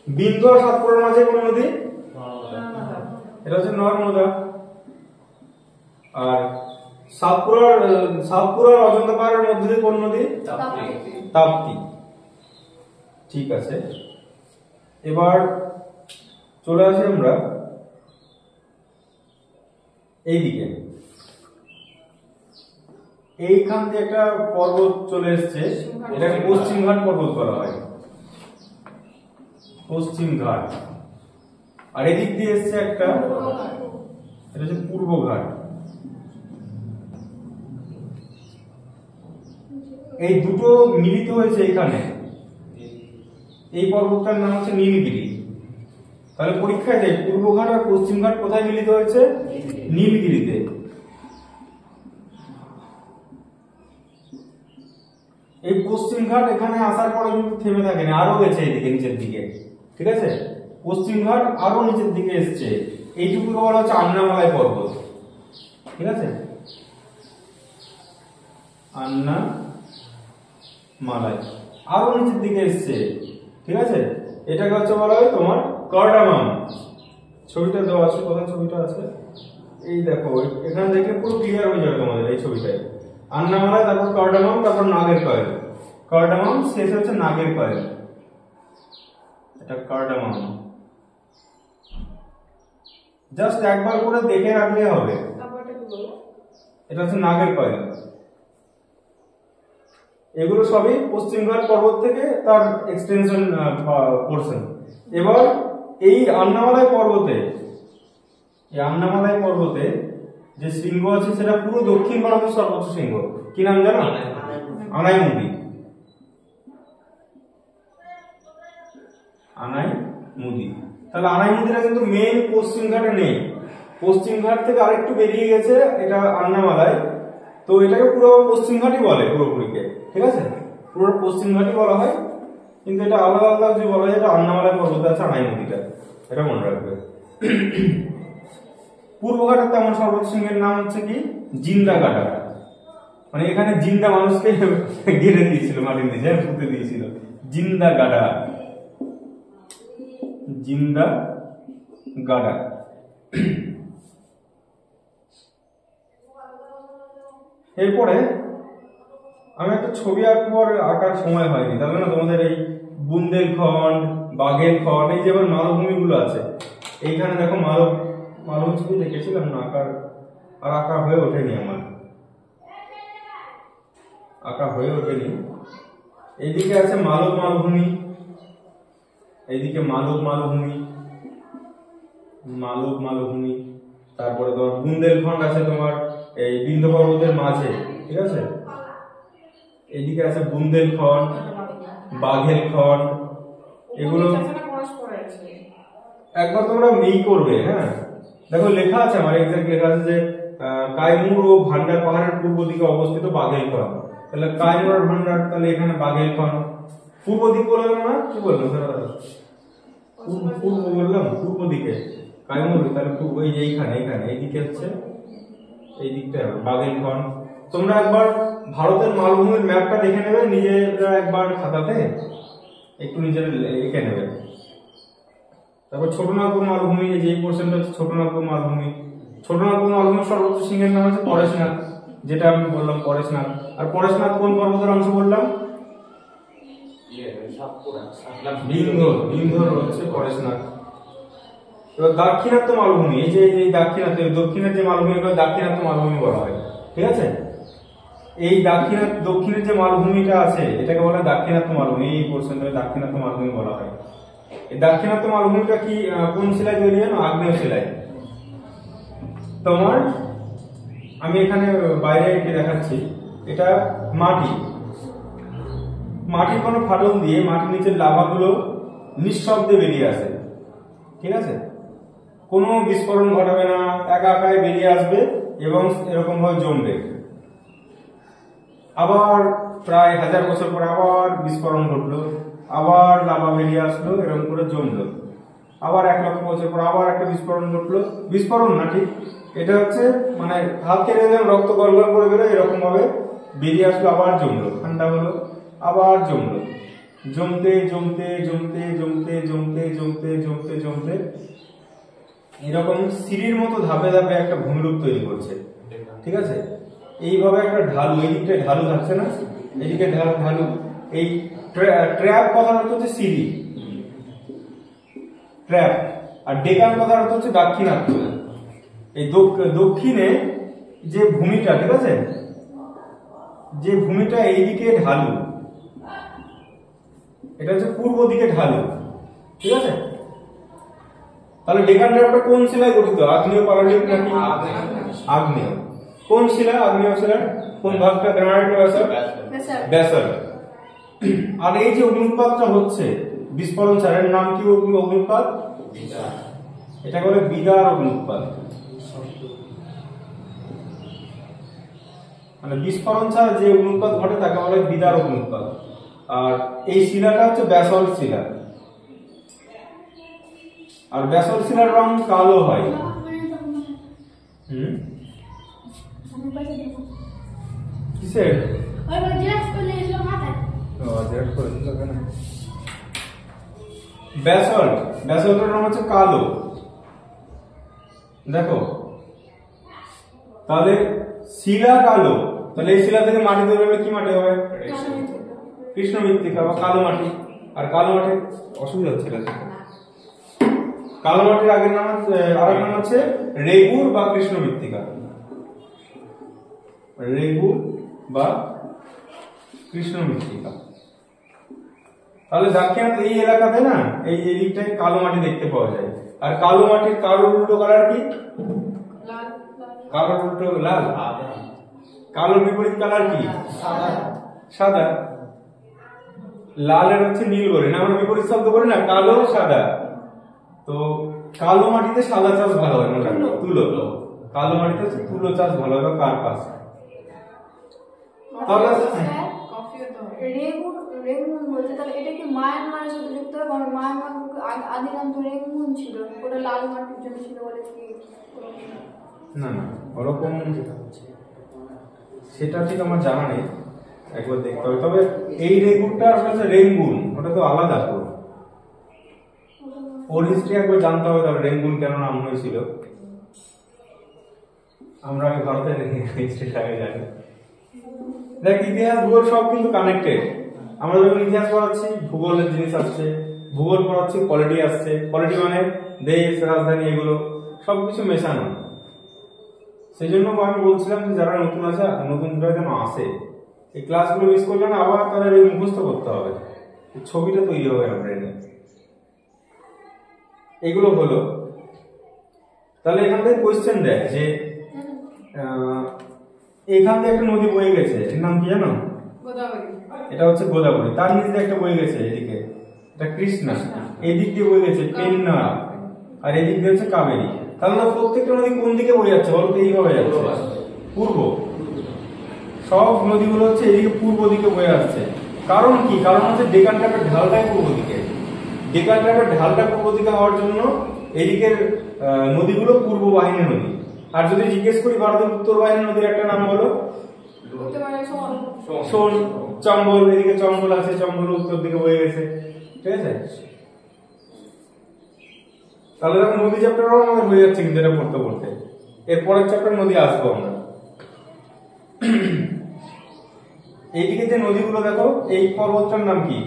বিন্দু আর সাতপুরার মাঝে কোন নদী? এটা হচ্ছে নর্মদা। আর সাতপুরার অজন্তা পাহাড়ের মধ্যে দিয়ে কোন নদী? তাপ্তি। ঠিক আছে, এবার চলে আসি আমরা এইদিকে। এইখান দিয়ে একটা পর্বত চলে এসছে, এটাকে পশ্চিম ঘাট পর্বত বলা হয়, পশ্চিম ঘাট। আর এদিক দিয়ে এসছে একটা, এটা হচ্ছে পূর্ব ঘাট। এই দুটো মিলিত হয়েছে এখানে, এই পর্বতটার নাম হচ্ছে নীলগিরি। তাহলে পরীক্ষায় দেয় পূর্ব ঘাট আর পশ্চিম ঘাট কোথায় মিলিত হয়েছে? নীলগিরিতে। এই পশ্চিম ঘাট এখানে আসার পরে কিন্তু থেমে থাকেনি, আরো গেছে এইদিকে নিচের দিকে। ঠিক আছে, পশ্চিম ঘাট আরো নিচের দিকে এসছে, এইটুকু বলা হচ্ছে আন্নামালাই পর্বত। ঠিক আছে, আন্নামালাই আরো নিচের দিকে এসছে। ঠিক আছে, এটাকে হচ্ছে বলা হয় তোমার কার্ডামাম। ছবিটা দেওয়া আছে, কোথায় ছবিটা আছে? এই দেখো, এখানে দেখলে পুরো ক্লিয়ার হয়ে যাবে তোমাদের এই ছবিটায়। আন্নামালাই, তারপর কার্ডামাম, তারপর নাগের কয়েল। কার্ডামাম শেষ হচ্ছে নাগের কয়েল, এটা কার্ডামাম। জাস্ট একবার করে দেখে রাখলে হবে। এটা হচ্ছে নাগের কয়েল। এগুলো সবই পশ্চিমঘাট পর্বত থেকে তার এক্সটেনশন পোরশন। এবার এই আন্নামালাই পর্বতে যে শৃঙ্গ আছে সেটা পুরো দক্ষিণ ভারতের সর্বোচ্চ শৃঙ্গ। কি নাম জানো? আনাইমুদি। তাহলে আনাইমুদিটা কিন্তু মেইন পশ্চিম ঘাটে নেই, পশ্চিম ঘাট থেকে আরেকটু বেরিয়ে গেছে, এটা আন্নামালাই। তো এটাকে পুরো পশ্চিম ঘাটই বলে পুরোপুরিকে। ঠিক আছে, পুরো পশ্চিম ঘাটই বলা হয়, কিন্তু এটা আলাদা আলাদা যে বলা হয়, এটা আন্নামালাই পর্বতে আছে আনাইমুদিটা, এটা মনে রাখবে। পূর্ব ঘাটের তেমন সর্বোচ্চ শৃঙ্গের নাম হচ্ছে কি? জিন্দা গাডা। মানে এখানে জিন্দা মানুষকে গেড়ে দিয়েছিল, মাটির নিচে পুঁতে দিয়েছিল। জিন্দা গাডা। এরপরে আমি একটা ছবি আঁকার সময় হয়নি, তাহলে না তোমাদের এই বুন্দেলখন্ড, বাঘেলখন্ড, এই যে মালভূমি গুলো আছে, এইখানে দেখো মালভূমি ছবি দেখেছিলাম না, আঁকা হয়ে ওঠেনি আমার, এইদিকে আছে মালভূমি, এইদিকে মালভূমি, তারপরে তোমার বুন্দেলখন্ড আছে তোমার এই বিন্ধ্য পর্বতের মাঝে। ঠিক আছে, এইদিকে আছে বুন্দেলখন্ড, বাঘেলখন্ড, এগুলো একবার তোমরা মেই করবে। হ্যাঁ দেখো লেখা আছে, আমার এক্সাক্ট লেখা আছে যে কাইমুর ও ভান্ডার পাহাড়ের পূর্ব দিকে অবস্থিত বাঘেলখান। তাহলে কাইমুর আর ভান্ডার, তাহলে এখানে বাঘেলখান পূর্ব দিক বললাম না, কি বললাম পূর্ব বললাম, পূর্ব দিকে কাইমুর, তাহলে পূর্ব এইখানে এইখানে এইদিকে হচ্ছে এই দিকটা বাঘেলখান। তোমরা একবার ভারতের মালভূমির ম্যাপটা দেখে নেবে নিজেরা একবার খাতাতে, একটু নিজেরা লিখে নেবে। তারপর ছোটনাগপুর মালভূমি, এই যে পোর্শনটা হচ্ছে ছোটনাগপুর মালভূমি। ছোটনাগপুর মালভূমির সর্বোচ্চ সিংহের নাম হচ্ছে পরেশনাথ, যেটা আমি বললাম পরেশনাথ। আর পরেশনাথ কোন পর্বতের অংশ বললাম? বিন্ধ্র হচ্ছে পরেশনাথ। এবার দাক্ষিণাত্য মালভূমি, এই যে দাক্ষিণাত্য দক্ষিণের যে মালভূমি, দাক্ষিণাত্য মালভূমি বলা হয়। ঠিক আছে, এই দক্ষিণের যে মালভূমিটা আছে এটাকে বলা হয় দাক্ষিণাত্য মালভূমি। এই পোর্শনটাকে দাক্ষিণাত্য মালভূমি বলা হয়। এই দাক্ষিণাত্য মালভূমিটা কি কোন শিলায় তৈরি হয়? আগ্নেয় শিলায়। তোমার আমি এখানে বাইরে এঁকে দেখাচ্ছি, এটা মাটি, মাটির কোনো ফাটল দিয়ে মাটির নিচের লাভাগুলো নিঃশব্দে বেরিয়ে আসে। ঠিক আছে, কোনো বিস্ফোরণ ঘটাবে না, একা একাই বেরিয়ে আসবে এবং এরকম ভাবে জমবে। আবার প্রায় 1000 বছর পরে আবার বিস্ফোরণ ঘটলো, আবার লাভা বেরিয়ে আসলো, এরকম করে জমলো। আবার 1 লক্ষ বছর পর আবার একটা বিস্ফোরণ ঘটলো, বিস্ফোরণ না ঠিক, এটা হচ্ছে মানে হাত কেটে দিলাম রক্ত গলগল করে গেলো, এরকম ভাবে বেরিয়ে আসলো, আবার জমলো, ঠান্ডা হলো, আবার জমলো, জমতে জমতে জমতে জমতে জমতে জমতে জমতে জমতে এরকম সিঁড়ির মতো ধাপে ধাপে একটা ভূমিরূপ তৈরি করছে। ঠিক আছে, এইভাবে একটা ঢালু, এই দিকটায় ঢালু থাকছে না, এদিকে ঢালু। এই ট্র্যাপ কথার অর্থ হচ্ছে সিঁড়ি, ট্র্যাপ। আর ডেকান কথার অর্থ হচ্ছে দাক্ষিণাত্য। এই দক্ষিণে যে ভূমিটা, ঠিক আছে, যে ভূমিটা এইদিকে ঢালু, এটা হচ্ছে পূর্ব দিকে ঢালু। ঠিক আছে, তাহলে ডেকান ট্র্যাপটা কোন শিলায় গঠিত? আগ্নেয় পাললিক নাকি আগ্নেয়? কোন শিলা? আগ্নেয় শিলার কোন ভাগটা? গ্রানাইট না ব্যাসল্ট? ব্যাসল্ট। আর এই যে অগ্নুৎপাতটা হচ্ছে বিস্ফোরণ ছাড়া, এর নাম কি? অগ্নুৎপাত, এটা বলে বিদার অগ্নুৎপাত। মানে বিস্ফোরণ ছাড়া যে অগ্নুৎপাত ঘটে তাকে বলে বিদার অগ্নুৎপাত। আর এই শিলাটা হচ্ছে ব্যাসল্ট শিলা। আর ব্যাসল্ট শিলার রং কালো হয়। কিসের? ব্যাসল্টের রং হচ্ছে কালো। দেখো তাহলে শিলা কালো, তাহলে এই শিলা থেকে মাটি তৈরি হলে কি মাটি হবে? কৃষ্ণ মৃত্তিকা বা কালো মাটি। আর কালো মাটির অসুবিধা হচ্ছে না, কালো মাটির আগের নাম আরেক নাম হচ্ছে রেগুর বা কৃষ্ণ মৃত্তিকা। রেগুর বা কৃষ্ণ মৃত্তিকা। তাহলে দাক্ষিণাত্য এই এলাকাতে না, এই দিকটায় কালো মাটি দেখতে পাওয়া যায়। আর কালো মাটির কালোর উল্টো কালার কি? কালোর উল্টো লাল। কালোর বিপরীত কালার কি? সাদা। লালের হচ্ছে নীল বলে না, আমরা বিপরীত শব্দ করি না, কালো সাদা। তো কালো মাটিতে সাদা চাষ ভালো হয়, মোটামুটি তুলো। কালো মাটিতে হচ্ছে তুলো চাষ ভালো হয়, কার্পাস। তাহলে রেঙ্গুন বলতে, তাহলে এটা কি মায়ানমারের সাথে যুক্ত? কারণ মায়ানমার আদি নাম তো রেঙ্গুন ছিল, ওটা লাল মাটির জন্য ছিল বলে কি? না না, ওরকম সেটা ঠিক আমার জানা নেই, একবার দেখতে হবে। তবে এই রেঙ্গুনটা আসলে রেঙ্গুন, ওটা তো আলাদা। তো ওর হিস্ট্রি একবার জানতে হবে, তাহলে রেঙ্গুন কেন নাম হয়েছিল। আমরা আগে ভারতের হিস্ট্রিটাকে জানি। দেখ, ইতিহাস ভূগোল সব কিন্তু কানেক্টেড। আমরা যখন ইতিহাস পড়াচ্ছি ভূগোলের জিনিস আসছে, ভূগোল পড়াচ্ছি পলিটি আসছে। পলিটি মানে দেশ, রাজধানী, এগুলো সবকিছু মেশানো। সেই জন্য আমি বলছিলাম যে যারা নতুন আছে, নতুনরা যেন আসে, এই ক্লাসগুলো মিস করলে না আবার তাদের এই মুখস্থ করতে হবে, ছবিটা তৈরি হবে আমার ব্রেনে। এগুলো হলো। তাহলে এখান থেকে কোয়েশ্চেন দেয় যে এখান থেকে একটা নদী বয়ে গেছে, এর নাম কি জানো? গোদাবরী। এটা হচ্ছে গোদাবরী। তার নিচে একটা বয়ে গেছে এদিকে, এটা কৃষ্ণা। এদিক দিয়ে বয়ে গেছে পেন্না। আর এদিক দিয়ে হচ্ছে কাবেরী। তাহলে প্রত্যেকটা নদী কোন দিকে বয়ে যাচ্ছে বলো তো? এইভাবে যাচ্ছে, পূর্ব। সব নদীগুলো হচ্ছে এদিকে পূর্ব দিকে বয়ে আসছে। কারণ কি? কারণ হচ্ছে ডেকান ট্র্যাপের ঢালটাই পূর্ব দিকে। ডেকান ট্র্যাপের ঢালটা পূর্ব দিকে হওয়ার জন্য এদিকের নদীগুলো পূর্ব বাহিনী নদী। আর যদি জিজ্ঞেস করি ভারতের উত্তর বাহিনী নদীর একটা নাম বলো? সোন, চম্বল। এদিকে চম্বল আছে, চম্বল উত্তর দিকে বয়ে গেছে, ঠিক আছে? তাহলে দেখো নদী চ্যাপ্টারও আমাদের হয়ে যাচ্ছে কিন্তু এটা পড়তে পড়তে। এর পরের চ্যাপ্টার নদী আসবো আমরা। এইদিকে যে নদীগুলো দেখো, এই পর্বতটার নাম কি?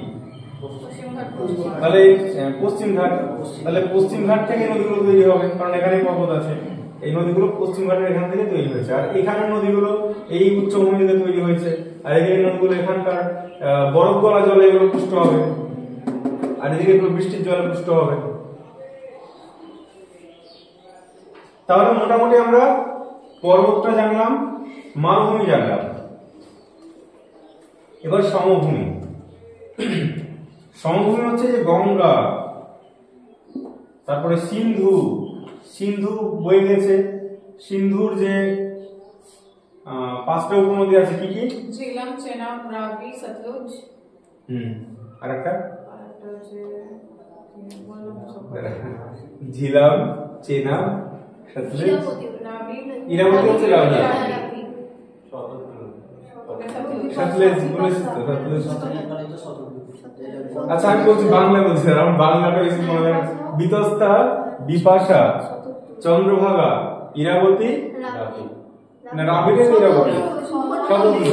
তাহলে পশ্চিম ঘাট। তাহলে পশ্চিম ঘাট থেকে নদীগুলো তৈরি হবে, কারণ এখানে পর্বত আছে। এই নদীগুলো পশ্চিম ঘাটের এখান থেকে তৈরি হয়েছে। আর এখানের নদীগুলো এই উচ্চভূমি থেকে তৈরি হয়েছে। আর এই নদীগুলো এখানকার বরফ গলা জলে এগুলো পুষ্ট হবে, আর এদিকে এগুলো বৃষ্টির জলে পুষ্ট হবে। তাহলে মোটামুটি আমরা পর্বতটা জানলাম, মালভূমি জানলাম। এবার সমভূমি। সমভূমি হচ্ছে যে গঙ্গা, তারপরে সিন্ধু। সিন্ধু বয়ে গেছে। সিন্ধুর যে 5টা উপনদী আছে কি কি? ঝিলাম, চেনাব, রাবি, সতলুজ। আরেকটা ঝিলাম, চেনাব, সতলুজ, ইরাবতী হচ্ছে রাবি। সতলুজ বলেছিস তো? সতলুজ। আচ্ছা আমি বলছি, বাংলা বলছি, আমার বাংলাটা বেশি মনে হয়। বিতস্তা, বিপাশা, চন্দ্রভাগা, ইরাবতী, না রাবিটা ইরাবতী, সতলুজ।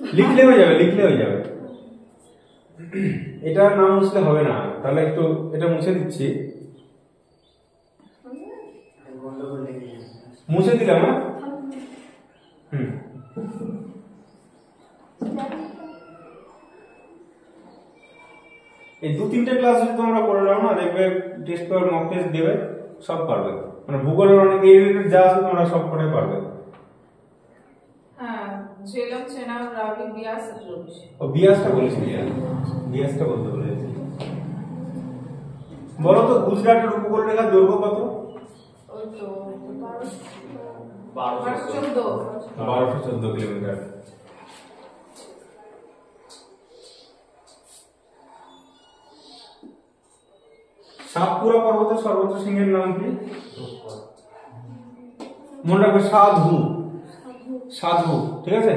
লিখলে হয়ে যাবে। এটা নাম মুছলে হবে না, তাহলে একটু এটা মুছে দিচ্ছি। মুছে দিলাম না? এই 2-3টে ক্লাস যদি তোমরা করে নাও না, দেখবে টেস্ট পেপার, মক টেস্ট দেবে, সব পারবে। মানে ভূগোলের অনেক এই রিলেটেড যা আছে তোমরা সব করে পারবে। হ্যাঁ, ঝিলাম, চেনাব, রাবি, বিয়াস, সতলুজ। ও বিয়াসটা বলেছি, বিয়াসটা বলতে বলেছি। বলো তো গুজরাটের উপকূল রেখার দৈর্ঘ্য কত? ওই তো 1214 কিলোমিটার। সাতপুরা পর্বতের সর্বোচ্চ শৃঙ্গের নাম কি? মনে রাখবে, সাধু। সাধু, ঠিক আছে?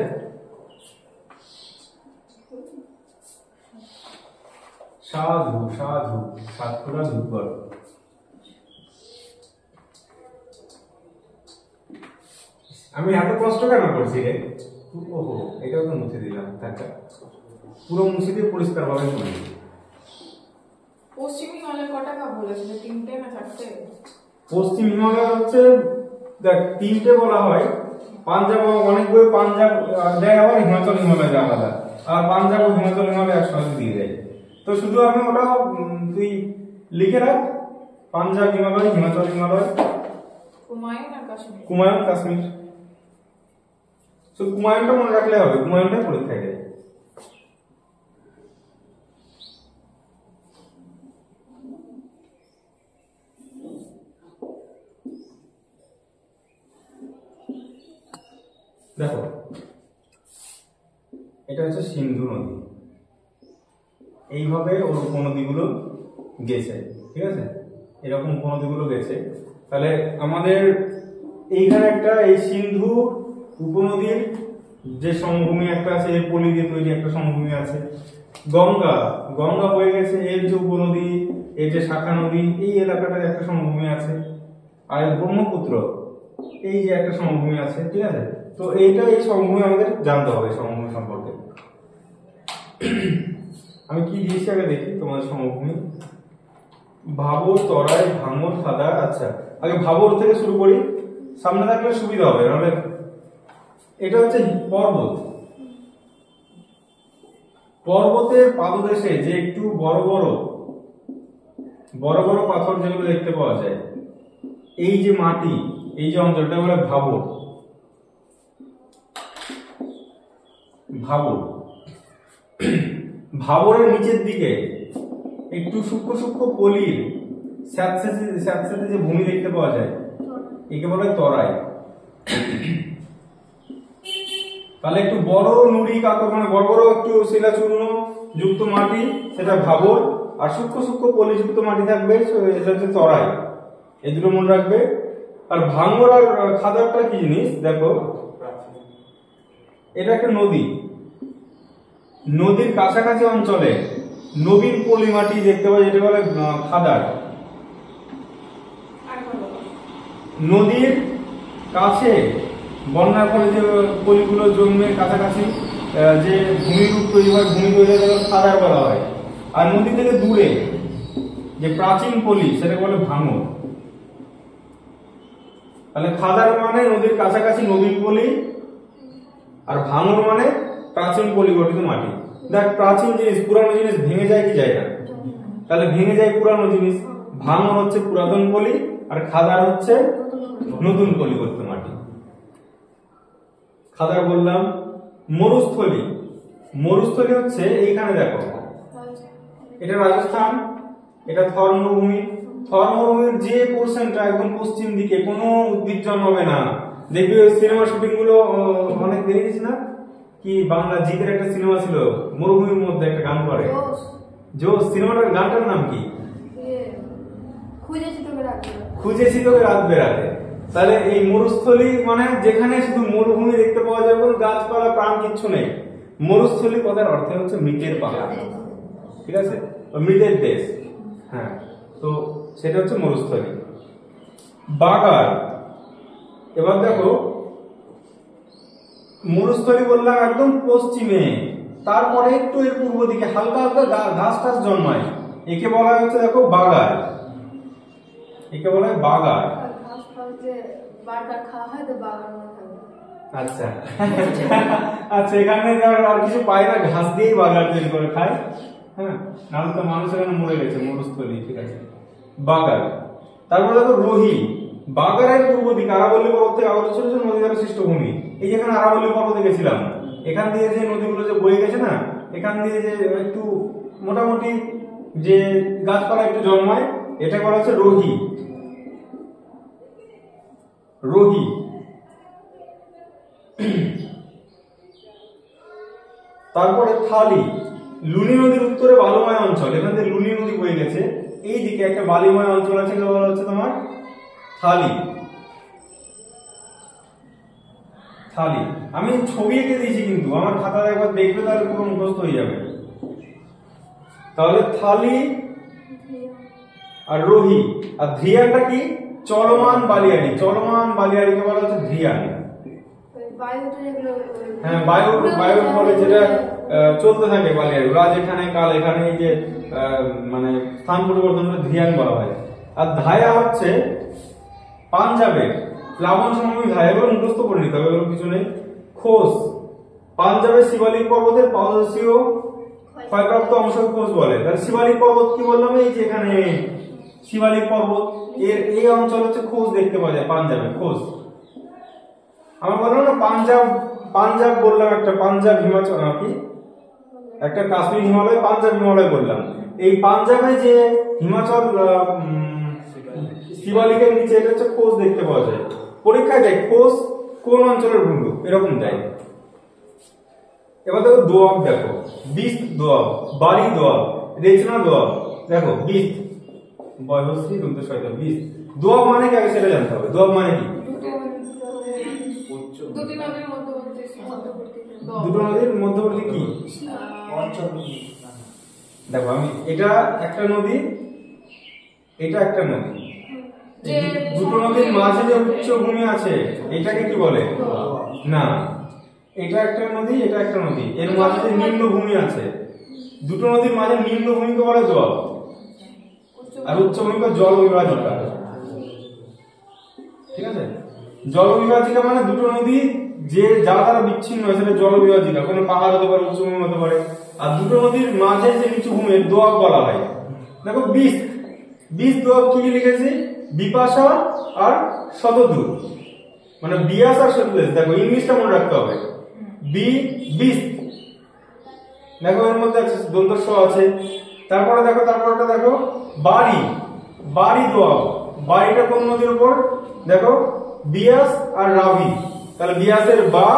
সাধু, সাতপুরা ধূপগড়। আমি এত কষ্ট কেন করছি রে? ওহো, এটাও তো মুছে দিলাম। পুরো মুছে দিয়ে পরিষ্কার ভাবে করে। পশ্চিম হিমালয় কটা কাপ বলেছিল? 3টে না 4টে? পশ্চিম হিমালয় হচ্ছে, দেখ 3টে বলা হয়। পাঞ্জাব, অনেক বই পাঞ্জাব দেয়, আবার হিমাচল হিমালয় আলাদা। আর পাঞ্জাব ও হিমাচল হিমালয় একসাথে দিয়ে দেয়। তো শুধু আমি ওটা তুই লিখে রাখ, পাঞ্জাব হিমালয়, হিমাচল হিমালয়, কুমায়ুন কাশ্মীর। তো কুমায়ুনটা মনে রাখলে হবে, কুমায়ুনটা পরীক্ষায় দেয়। দেখো, এটা হচ্ছে সিন্ধু নদী। এইভাবে ওর উপনদীগুলো গেছে, ঠিক আছে? এরকম উপনদীগুলো গেছে। তাহলে আমাদের এইখানে একটা, এই সিন্ধু উপনদীর যে সমভূমি একটা আছে, এর পলি দিয়ে তৈরি একটা সমভূমি আছে। গঙ্গা বয়ে গেছে, এর যে উপনদী, এর যে শাখা নদী, এই এলাকাটার একটা সমভূমি আছে। আর ব্রহ্মপুত্র, এই যে একটা সমভূমি আছে, ঠিক আছে? তো এইটা, এই সমভূমি আমাদের জানতে হবে, সমভূমি সম্পর্কে। আমি কি দিয়েছি আগে দেখি তোমাদের সমভূমি। ভাবর, তরাই, ভাঙর, খাদার। আচ্ছা, আগে ভাবর থেকে শুরু করি, সামনে থাকলে সুবিধা হবে, নাহলে। এটা হচ্ছে পর্বত। পর্বতের পাদদেশে যে একটু বড় বড় পাথর যেগুলো দেখতে পাওয়া যায়, এই যে মাটি, এই যে অঞ্চলটা বলে ভাবর। ভাবরের নিচের দিকে একটু সূক্ষ্ম সূক্ষ্ম পলির স্যাঁতস্যাঁতে যে ভূমি দেখতে পাওয়া যায় একে বলে তরাই। তাহলে একটু বড় নুড়ি কাকর মানে বড় বড় একটু শিলাচূর্ণ যুক্ত মাটি সেটা ভাবর, আর সূক্ষ্ম সূক্ষ্ম পলি যুক্ত মাটি থাকবে এটা হচ্ছে তরাই। এই দুটো মনে রাখবে। আর ভাঙর আর খাদারটা কি জিনিস দেখো, এটা একটা নদী, নদীর কাছাকাছি অঞ্চলে নবীন পলি মাটি দেখতে পাওয়া যেটা বলে খাদার। নদীর কাছে বন্যার ফলে যে পলিগুলো জন্মে কাছাকাছি যে ভূমিরূপ তৈরি হয়, ভূমি তৈরি হয় খাদার বলা হয়। আর নদী থেকে দূরে যে প্রাচীন পলি সেটাকে বলে ভাঙর। তাহলে খাদার মানে নদীর কাছাকাছি নবীন পলি, আর ভাঙর মানে প্রাচীন পলি গঠিত মাটি। দেখ প্রাচীন জিনিস পুরানো জিনিস ভেঙে যায় কি যায় না? তাহলে ভেঙে যায় পুরানো জিনিস। ভাঙর হচ্ছে পুরাতন পলি আর খাদার হচ্ছে নতুন পলি গঠিত মাটি। খাদার বললাম। মরুস্থলী, মরুস্থলী হচ্ছে এইখানে দেখো, এটা রাজস্থান, এটা থর মরুভূমি। থর মরুভূমির যে পোর্শনটা একদম পশ্চিম দিকে কোনো উদ্ভিদ জন্মাবে না। দেখবি সিনেমা শুটিং গুলো অনেক দেখেছিস না? কি বাংলা জিতের একটা সিনেমা ছিল মরুভূমির মধ্যে একটা গান করে, জোস। সিনেমাটার গানটার নাম কি? খুঁজেছি তোকে রাত বেড়াতে। তাহলে এই মরুস্থলী মানে যেখানে শুধু মরুভূমি দেখতে পাওয়া যাবে, কোনো গাছপালা প্রাণ কিচ্ছু নেই। মরুস্থলী কথার অর্থ হচ্ছে মৃতের পাহাড়, ঠিক আছে, মৃতের দেশ। হ্যাঁ, তো সেটা হচ্ছে মরুস্থলী। বাগার, এবার দেখো মরুস্থলী বললাম একদম পশ্চিমে, তারপরে একটু এর পূর্ব দিকে হালকা হালকা ঘাস টাস জন্মায়, একে বলা হচ্ছে দেখো বাগার, একে বলা হয় বাগার। আচ্ছা আচ্ছা, এখানে আর কিছু পায় না, ঘাস দিয়েই বাগার তৈরি করে খায়। হ্যাঁ, নাহলে তো মানুষ এখানে মরে গেছে। মরুস্থলী, ঠিক আছে, বাগার। তারপরে দেখো রোহি, বাগারের পূর্ব দিকে আরাবল্লী পর্বত থেকে আগত ছোট ছোট নদী দ্বারা সৃষ্ট ভূমি। এই যেখানে আরাবল্লী পর্বতে গেছিলাম, এখান দিয়ে যে নদীগুলো যে বয়ে গেছে না, এখান দিয়ে যে একটু মোটামুটি যে গাছপালা একটু জন্মায়, এটা বলা হচ্ছে রোহি। রোহি। তারপরে থালি, লুনি নদীর উত্তরে বালুময় অঞ্চল, এখান থেকে লুনি নদী বয়ে গেছে, এই দিকে একটা বালিময় অঞ্চল আছে, বলা হচ্ছে তোমার থালি। থালি আমি ছবি এঁকে দিয়েছি, কিন্তু আমার খাতায় একবার দেখবে তাহলে পুরো মুখস্থ হয়ে যাবে। তাহলে থালি আর রোহি। আর ধ্রিয়ানটা কি? চলমান বালিয়াড়ি, চলমান বালিয়াড়িকে বলা হচ্ছে ধ্রিয়ান। হ্যাঁ, বায়ুর ফলে যেটা চলতে থাকে বালিয়াড়ি, রাজ এখানে কাল এখানে, এই যে মানে স্থান পরিবর্তন ধ্রিয়ান বলা হয়। আর ধায়া হচ্ছে পাঞ্জাবের প্লাবন সমভূমি ধায়া, এগুলো মুখস্থ করে নিতে হবে, এগুলো কিছু নেই। খোস, পাঞ্জাবের শিবালিক পর্বতের পাদদেশীয় ক্ষয়প্রাপ্ত অংশকে খোস বলে। তাহলে শিবালিক পর্বত কি বললাম, এই যে এখানে শিবালিক পর্বত, এর এই অঞ্চল হচ্ছে খোস দেখতে পাওয়া যায়, পাঞ্জাবের খোস। আমরা বললাম না পাঞ্জাব বললাম, একটা পাঞ্জাব হিমাচল কি একটা কাশ্মীর হিমালয়, পাঞ্জাব হিমালয় বললাম। এই পাঞ্জাবে যে হিমাচল শিবালিকের নিচে এটা হচ্ছে খোস দেখতে পাওয়া যায়। পরীক্ষায় দেয় খোস কোন অঞ্চলের ভূমি, এরকম দেয়। এবার দেখো দোয়াব, দেখো বিস্ত দোয়াব, বাড়ি দোয়াব, রেচনা দোয়াব। দেখো বিস্ত বয়সী দন্তস্বর বিস্ত। দোয়াব মানে কি আগে সেটা জানতে হবে। দোয়াব মানে কি? দুটো নদীর মধ্যবর্তী কি দেখো, আমি এটা একটা নদী, এটা একটা নদী, দুটো নদীর মাঝে যে উচ্চভূমি আছে এটাকে কি বলে? না, এটা একটা নদী, এটা একটা নদী, এর মাঝে যে নিম্নভূমি আছে, দুটো নদীর মাঝে নিম্নভূমিকে বলে দোয়াব, আর উচ্চভূমিকে জল বিভাজিকা। ঠিক আছে, জল বিভাজিকা মানে দুটো নদী যে যা দ্বারা বিচ্ছিন্ন হয় সেটা জল বিভাজিকা, কোনো পাহাড় হতে পারে, উচ্চভূমি হতে পারে। আর দুটো নদীর মাঝে যে নিচু ভূমি দোয়াব বলা হয়। দেখো বিশ দোয়াব কি লিখেছি? বিপাশা আর শতদূর, মানে বিয়াস আর শতদূর। দেখো ইংলিশটা মনে রাখতে হবে, বিশ দেখো এর মধ্যে আছে দন্ত স আছে। তারপরে দেখো তারপরটা দেখো বাড়ি, বাড়ি দোয়াব। বাড়িটা কোন নদীর উপর? দেখো বিয়াস আর রাভি, তাহলে বিয়াসের বা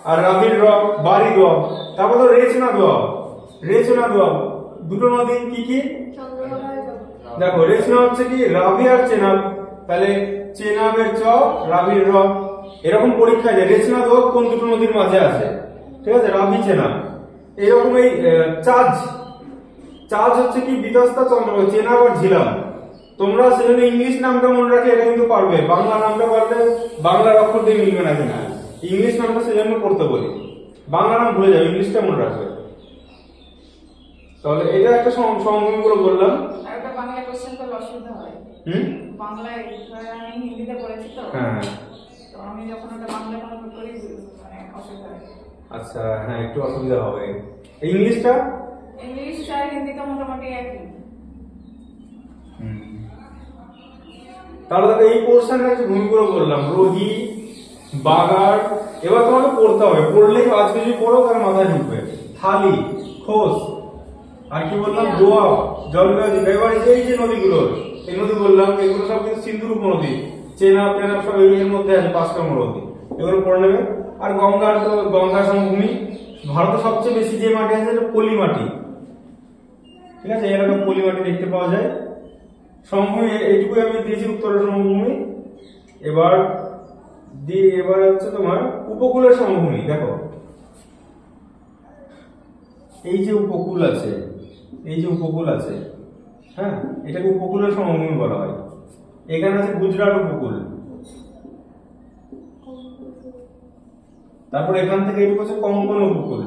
আর রাভির র, বাড়ি দোয়াব। তারপর তো রেচনা দোয়াব, রেচনা দোয়াব। দুটো নদী কি কি? দেখো রেচনা হচ্ছে কি রাভি আর চেনাব, তাহলে চেনাবের চ রাভির র। এরকম পরীক্ষায় যায় রেচনা দোয়াব কোন দুটো নদীর মাঝে আছে, ঠিক আছে, রাভি চেনাব। এরকম এই চাজ, চাজ হচ্ছে কি বিতস্তা চন্দ্র, চেনাব আর ঝিলাম। তোমরা সেজন্য ইংলিশ নামটা মনে রাখে, এটা কিন্তু পারবে। বাংলা নামটা পারবে, বাংলার অক্ষর দিয়ে মিলবে না কিনা। ইংলিশ নামটা সেজন্য পড়তে বলি, বাংলা নাম ভুলে যাবে, ইংলিশটা মনে রাখবে। তাহলে এটা একটা সমভূমি করে বললাম। আর একটা বাংলা কোশ্চেন করলে অসুবিধা হয়। বাংলায় আমি হিন্দিতে পড়েছি তো, হ্যাঁ তো আমি যখন ওটা বাংলা কনভার্ট করি মানে অসুবিধা হয়। আচ্ছা হ্যাঁ একটু অসুবিধা হবে। ইংলিশটা ইংলিশ আর হিন্দিটা মোটামুটি একই। তাহলে দেখো এই পোর্শনটা একটু ভূমিগুলো বললাম, রোহি, বাগার। এবার তোমাকে পড়তে হবে, পড়লেই আজকে যদি পড়ো তার মাথায় ঢুকবে। থালি, খোস, আর কি বললাম দোয়াব, জলগাজি। এবার এই যে নদীগুলো, এই নদী বললাম এগুলো সব কিন্তু সিন্ধুর উপনদী, চেনাব টেনাব সব এর মধ্যে আছে, 5টা নদী, এগুলো পড়ে নেবে। আর গঙ্গার তো গঙ্গা সমভূমি। ভারতে সবচেয়ে বেশি যে মাটি আছে সেটা পলি মাটি, ঠিক আছে, এরকম পলি মাটি দেখতে পাওয়া যায়। সমভূমি এইটুকু আমি দিয়েছি, উত্তরের সমভূমি। এবার হচ্ছে তোমার উপকূলের সমভূমি। দেখো এই যে উপকূল আছে, এই যে উপকূল আছে, হ্যাঁ, এটাকে উপকূলের সমভূমি বলা হয়। এখানে আছে গুজরাট উপকূল। তারপর এখান থেকে এইটুকু হচ্ছে কোঙ্কণ উপকূল,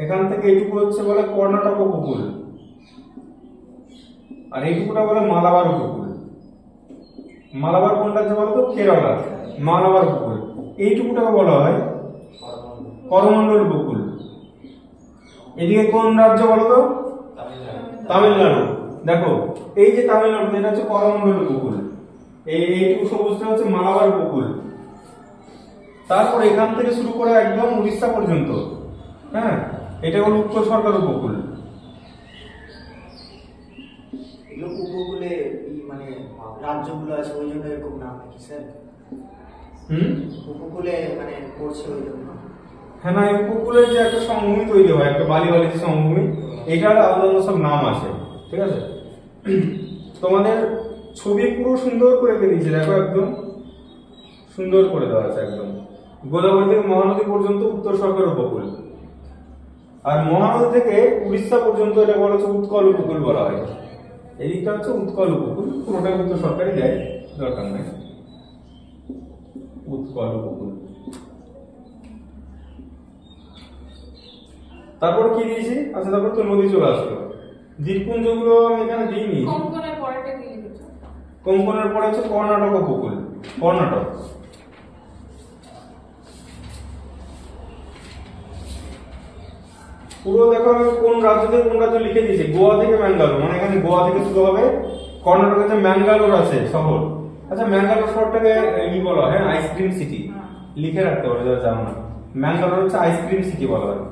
এখান থেকে এইটুকু হচ্ছে বলে কর্ণাটক উপকূল, আর এইটুকুটা বলে মালাবার উপকূল। মালাবার কোনটা আছে বলতো? কেরালা, মালাবার উপকূল। এইটুকুটাকে বলা হয় করমণ্ডল উপকূল। এদিকে কোন রাজ্য বলতো? তামিলনাড়ু। দেখো এই যে তামিলনাড়ু, এটা হচ্ছে করমণ্ডল উপকূল। এইটুকু সবুজটা হচ্ছে মালাবার উপকূল। তারপর এখান থেকে শুরু করে একদম উড়িষ্যা পর্যন্ত, হ্যাঁ, এটা হলো উত্তর সরকার উপকূল। উপকূলে মানে রাজ্যগুলো আছে ওই জন্য এরকম নাম নাকি স্যার? উপকূলে মানে পড়ছে ওই জন্য। হ্যাঁ না, এই উপকূলের যে একটা সমভূমি তৈরি হয়, একটা বালি বালি যে সমভূমি, এটার আলাদা সব নাম আছে, ঠিক আছে। তোমাদের ছবি পুরো সুন্দর করে এঁকে দিয়েছে, দেখো একদম সুন্দর করে দেওয়া আছে একদম। গোদাবরী থেকে মহানদী পর্যন্ত উত্তর সরকার উপকূল, আর মহানদী থেকে উড়িষ্যা পর্যন্ত এটা বলা হচ্ছে উৎকল উপকূল বলা হয়। এদিকটা হচ্ছে উৎকল উপকূল, পুরোটা উত্তর সরকারই দেয়, দরকার নেই। উৎকল উপকূল। তারপর কি দিয়েছি? আচ্ছা তারপর তো নদী চলে আসলো। দ্বীপপুঞ্জগুলো আমি এখানে দিইনি। কোঙ্কণের পরেটা কি লিখেছো? কোঙ্কণের পরে হচ্ছে কর্ণাটক উপকূল, কর্ণাটক। পুরো দেখো আমি কোন রাজ্য থেকে কোন রাজ্য লিখে দিয়েছি। গোয়া থেকে ম্যাঙ্গালোর, মানে এখানে গোয়া থেকে শুরু হবে, কর্ণাটকে যে ম্যাঙ্গালোর আছে শহর। আচ্ছা ম্যাঙ্গালোর শহরটাকে কি বলা হয়? Ice cream city. লিখে রাখতে পারো যারা জানো না, ম্যাঙ্গালোর হচ্ছে আইসক্রিম সিটি বলা হয়।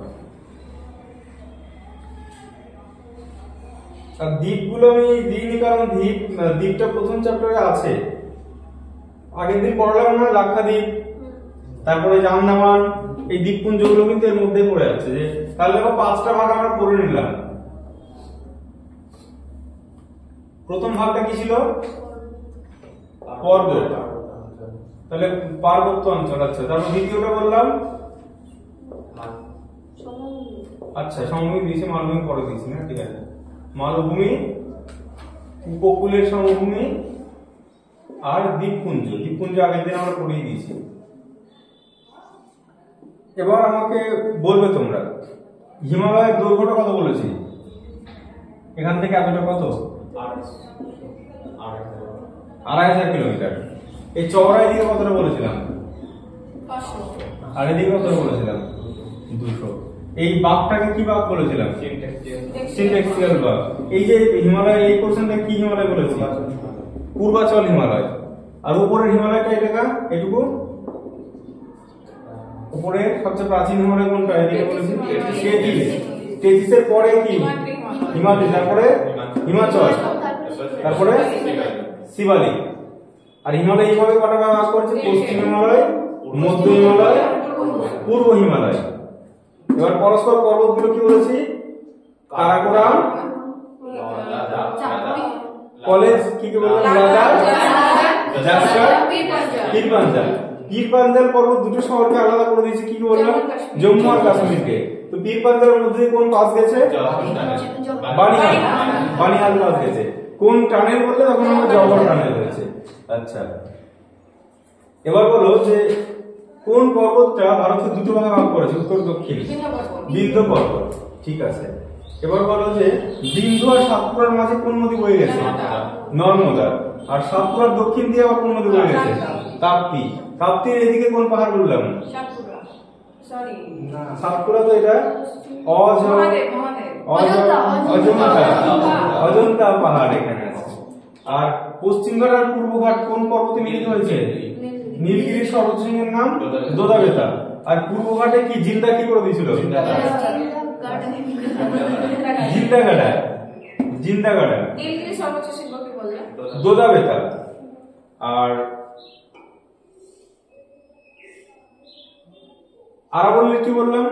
আর দ্বীপগুলো আমি দিইনি কারণ দ্বীপটা প্রথম চ্যাপ্টারে আছে। আগের দিন পড়লাম না লাক্ষাদ্বীপ, তারপরে যে আন্দামান, এই দ্বীপপুঞ্জগুলো কিন্তু এর মধ্যে পড়ে আছে। যে তাহলে দেখো 5টা ভাগ আমরা পড়ে নিলাম। প্রথম ভাগটা কি ছিল? পর্বত, তাহলে পার্বত্য অঞ্চল। আচ্ছা তারপর দ্বিতীয়টা বললাম, আচ্ছা সমভূমি দিয়েছি, মালভূমি পরে দিয়েছি না, ঠিক আছে। মালভূমি, উপকূলের সমভূমি আর দ্বীপপুঞ্জ। দ্বীপপুঞ্জ আগের দিন আমরা পড়িয়ে দিয়েছি। এবার আমাকে বলবে তোমরা হিমালয়ের দৈর্ঘ্যটা কত বলেছি? এখান থেকে এতটা কত? 2500 কিলোমিটার। এই চওড়ায় দিকে কতটা বলেছিলাম? 500। আর এদিকে কতটা বলেছিলাম? 200। এই বাঘটাকে কি বাঘ বলেছিলাম? সিনটেক্সিয়াল বাঘ। এই যে হিমালয়, এই পোরশনটা কি হিমালয় বলেছি? পূর্বাচল হিমালয়। আর উপরের হিমালয়টা এটাকা এটুকু উপরে সবচেয়ে প্রাচীন হিমালয় কোনটা এদিকে বলেছি টেথিস। টেথিসের পরে কি হিমাদ্রি, তারপরে হিমাচল, তারপরে শিবালিক। আর হিমালয় এইভাবে কটা ভাগ করেছে, পশ্চিম হিমালয়, মধ্য হিমালয়, পূর্ব হিমালয়। এবার পরস্পর পর্বতগুলো কি বলেছি, কারাকোরাম, কলেজ কি কি বললাম, লাদাখ, জাসকার, পীরপাঞ্জাল। পীরপাঞ্জাল পর্বত দুটো শহরকে আলাদা করে দিয়েছে, কি কি বললাম, জম্মু আর কাশ্মীরকে। তো পীরপাঞ্জালের মধ্যে কোন পাস গেছে, বানিহাল, বানিহাল পাস গেছে। কোন টানেল বললে তখন আমরা জওহর টানেল হয়েছে। আচ্ছা, এবার বলো যে কোন পর্বতটা ভারতের দুটো ভাগে ভাগ করেছে, উত্তর দক্ষিণ, বিন্ধ্য পর্বত। ঠিক আছে, এবার বলো যে বিন্ধ্য আর সাতপুরার মাঝে কোন নদী বয়ে গেছে, নর্মদা। আর সাতপুরার দক্ষিণ দিয়ে আবার কোন নদী বয়ে গেছে, তাপ্তি। তাপ্তির এদিকে কোন পাহাড় বললাম, সাতপুরা তো এটা অজন্তা পাহাড় এখানে আছে। আর পশ্চিমঘাট আর পূর্বঘাট কোন পর্বতে মিলিত হয়েছে, নীলগিরির সর্বোচ্চ শৃঙ্গের নাম দোদাবেতা। আর পূর্বঘাটে কি জিন্দা কি করে দিয়েছিল, জিন্দাগাড়া, জিন্দাগাড়া, দোদাবেতা। আর আরাবল্লী কি বললাম,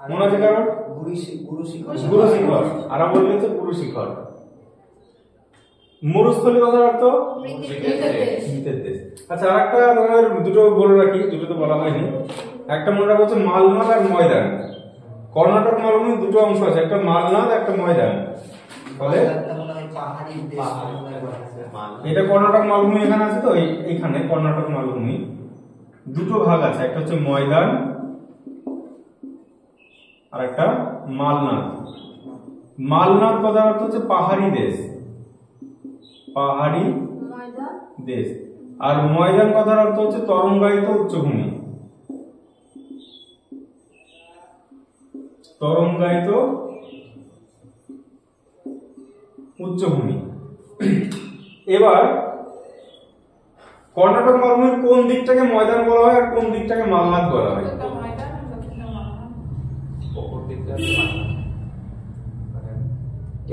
মনে আছে কারণ, গুরু শিখর। আরাবল্লী হচ্ছে গুরু শিখর। মরুস্থলী কথার অর্থ মৃতের দেশ। আচ্ছা, আর একটা তোমাদের দুটো বলে রাখি, দুটো তো বলা হয়নি। একটা মনে রাখা হচ্ছে মালনাদ আর ময়দান। কর্ণাটক মালভূমির দুটো অংশ আছে, একটা মালনাদ, একটা ময়দান। তাহলে এটা কর্ণাটক মালভূমি এখানে আছে, তো এইখানে কর্ণাটক মালভূমি দুটো ভাগ আছে, একটা হচ্ছে ময়দান আর একটা মালনাদ। মালনাদ কথার অর্থ হচ্ছে পাহাড়ি দেশ, পাহাড়ি দেশ। আর ময়দান কথার অর্থ হচ্ছে তরঙ্গায়িত উচ্চভূমি, তরঙ্গায়িত উচ্চভূমি। এবার কর্ণাটক মালভূমির কোন দিকটাকে ময়দান বলা হয় আর কোন দিকটাকে মালনাদ বলা হয়,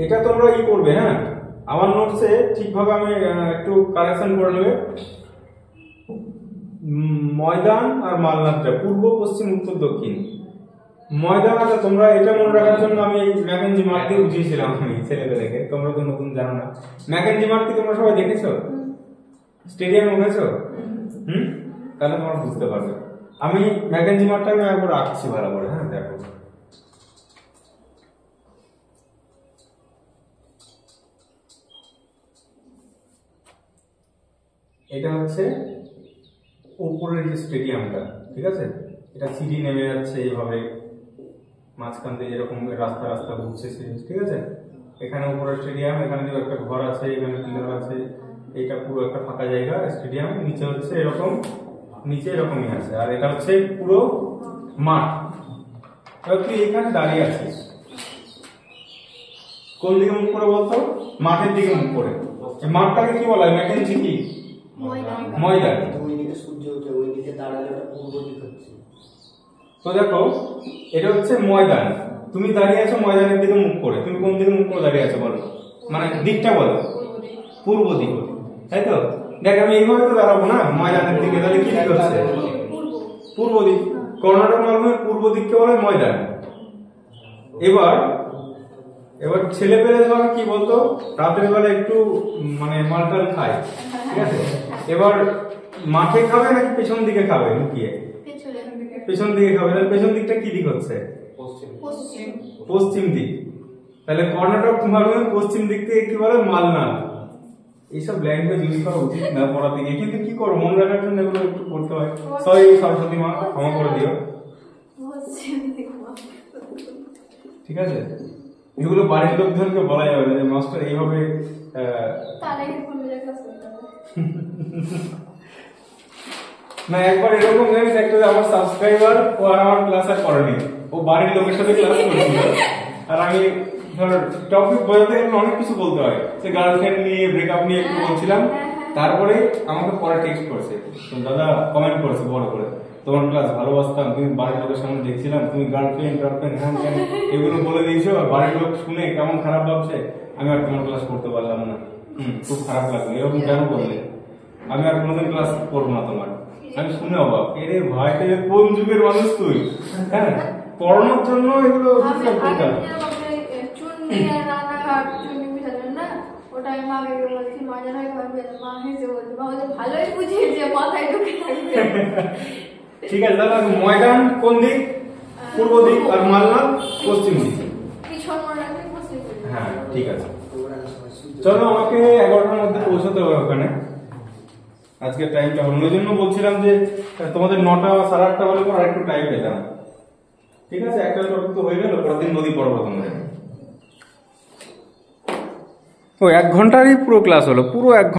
এটা তোমরা কি করবে, হ্যাঁ আমার নোটসে ঠিকভাবে আমি একটু কারেকশন করে নেবে। ময়দান আর মালনাদটা পূর্ব, পশ্চিম, উত্তর, দক্ষিণ। ময়দান আছে, তোমরা এটা মনে রাখার জন্য আমি ম্যাকেনজি মার্ক দিয়ে বুঝিয়েছিলাম আমি ছেলেদেরকে, তোমরা তো নতুন জানো না। ম্যাকেনজি মার্ক কি তোমরা সবাই দেখেছো, স্টেডিয়ামে উঠেছো? তাহলে তোমরা বুঝতে পারবে। আমি ম্যাকেনজি মার্কটা আমি একবার আঁকছি ভালো করে, হ্যাঁ দেখো। এটা হচ্ছে উপরের যে স্টেডিয়ামটা, ঠিক আছে, এটা সিঁড়ি নেমে যাচ্ছে এইভাবে, মাঝখান দিয়ে এরকম রাস্তা রাস্তা ঘুরছে, ঠিক আছে। এখানে উপরের স্টেডিয়াম, এখানে একটা ঘর আছে, এখানে পিলার আছে, এটা পুরো একটা ফাঁকা জায়গা স্টেডিয়াম। নিচে হচ্ছে এরকম, নিচে এরকমই আছে, আর এটা হচ্ছে পুরো মাঠ। তুই এখানে দাঁড়িয়ে আছিস, কোন দিকে মুখ করে বলতো, মাঠের দিকে মুখ করে। এই মাঠটাকে কি বলা হয়, ম্যাকেনজি কি, ময়দান। ওইদিকে সূর্য ওঠে, ওইদিকে দাঁড়ালে ওটা পূর্ব দিক হচ্ছে। তো দেখো এটা হচ্ছে ময়দান, তুমি দাঁড়িয়ে আছো ময়দানের দিকে মুখ করে। তুমি কোন দিকে মুখ করে দাঁড়িয়ে আছো বলো, মানে দিকটা বলো, পূর্ব দিক, তাই তো। দেখ আমি এইভাবে তো দাঁড়াবো না ময়দানের দিকে, তাহলে কি দিক হচ্ছে, পূর্ব দিক। কর্ণাটক মালভূমির পূর্ব দিককে বলে ময়দান। এবার ছেলে পেলে ধর কি বলতো, রাতের বেলা একটু মানে মালটাল খায়, ঠিক আছে। এবার মাঠে খাবে নাকি পেছন দিকে খাবে লুকিয়ে, পেছন দিকে খাবে। তাহলে পেছন দিকটা কি দিক হচ্ছে, পশ্চিম দিক। তাহলে কর্ণাটক মালভূমির পশ্চিম দিক থেকে কি বলে, মালনাদ। এইসব ল্যাঙ্গুয়েজ ইউজ করা উচিত না পড়ার দিকে, কিন্তু কি করবো, মনে রাখার জন্য এগুলো একটু পড়তে হয়। সরি সরস্বতী মা, ক্ষমা করে দিও, ঠিক আছে। এগুলো বাড়ির লোকজনকে বলা যাবে না যে মাস্টার এইভাবে না। একবার এরকম জানিস, একটা আমার সাবস্ক্রাইবার, ও আর আমার ক্লাস আর করেনি, ও বাড়ির লোকের সাথে ক্লাস করেছিল। আর আমি ধর টপিক বোঝাতে গেলে অনেক কিছু বলতে হয়, সে গার্লফ্রেন্ড নিয়ে, ব্রেকআপ নিয়ে একটু বলছিলাম, তারপরে আমাকে পরে টেক্সট করছে, তো দাদা কমেন্ট করেছে বড় করে, তোমার ক্লাস ভালোবাসতাম, তুমি বাড়ির লোকের সামনে দেখছিলাম, তুমি গার্লফ্রেন্ড হ্যাঁ হ্যাঁ এগুলো বলে দিয়েছো, আর বাড়ির লোক শুনে কেমন খারাপ ভাবছে, আমি আর তোমার ক্লাস করতে পারলাম না। খুব খারাপ লাগলো, এরকম কেন করলে, আমি আর কোনোদিন ক্লাস করবো না তোমার। আমি শুনে অবাক, এরে ভাই তাহলে কোন যুগের মানুষ তুই? হ্যাঁ, পড়ানোর জন্য এগুলো আমি আগে চুন নিয়ে রান্নাঘাট চুনি পিঠালেন না, ওটা আমি মাকে গিয়ে বলছি, মা যেন ভাববে না, মা হেসে বলছে, মা বলছে ভালোই বুঝিয়েছে, মাথায় ঢুকে থাকবে। ঠিক আছে দাদা, ময়দান কোন দিক? পূর্ব দিক, আর মালনা পশ্চিম দিক। পিছন মনে বসে হ্যাঁ ঠিক আছে, চলো আমাকে 11টার মধ্যে পৌঁছাতে হবে ওখানে। আজকে টাইমটা হলো, ওই জন্য বলছিলাম যে তোমাদের 9টা 8:30 হলে পর আরেকটু টাইম পেতাম। ঠিক আছে, একটা টপিক তো হয়ে গেল, পরের দিন নদী পড়বো তোমাদের। ও 1 ঘন্টারই পুরো ক্লাস হলো, পুরো 1 ঘন্টা।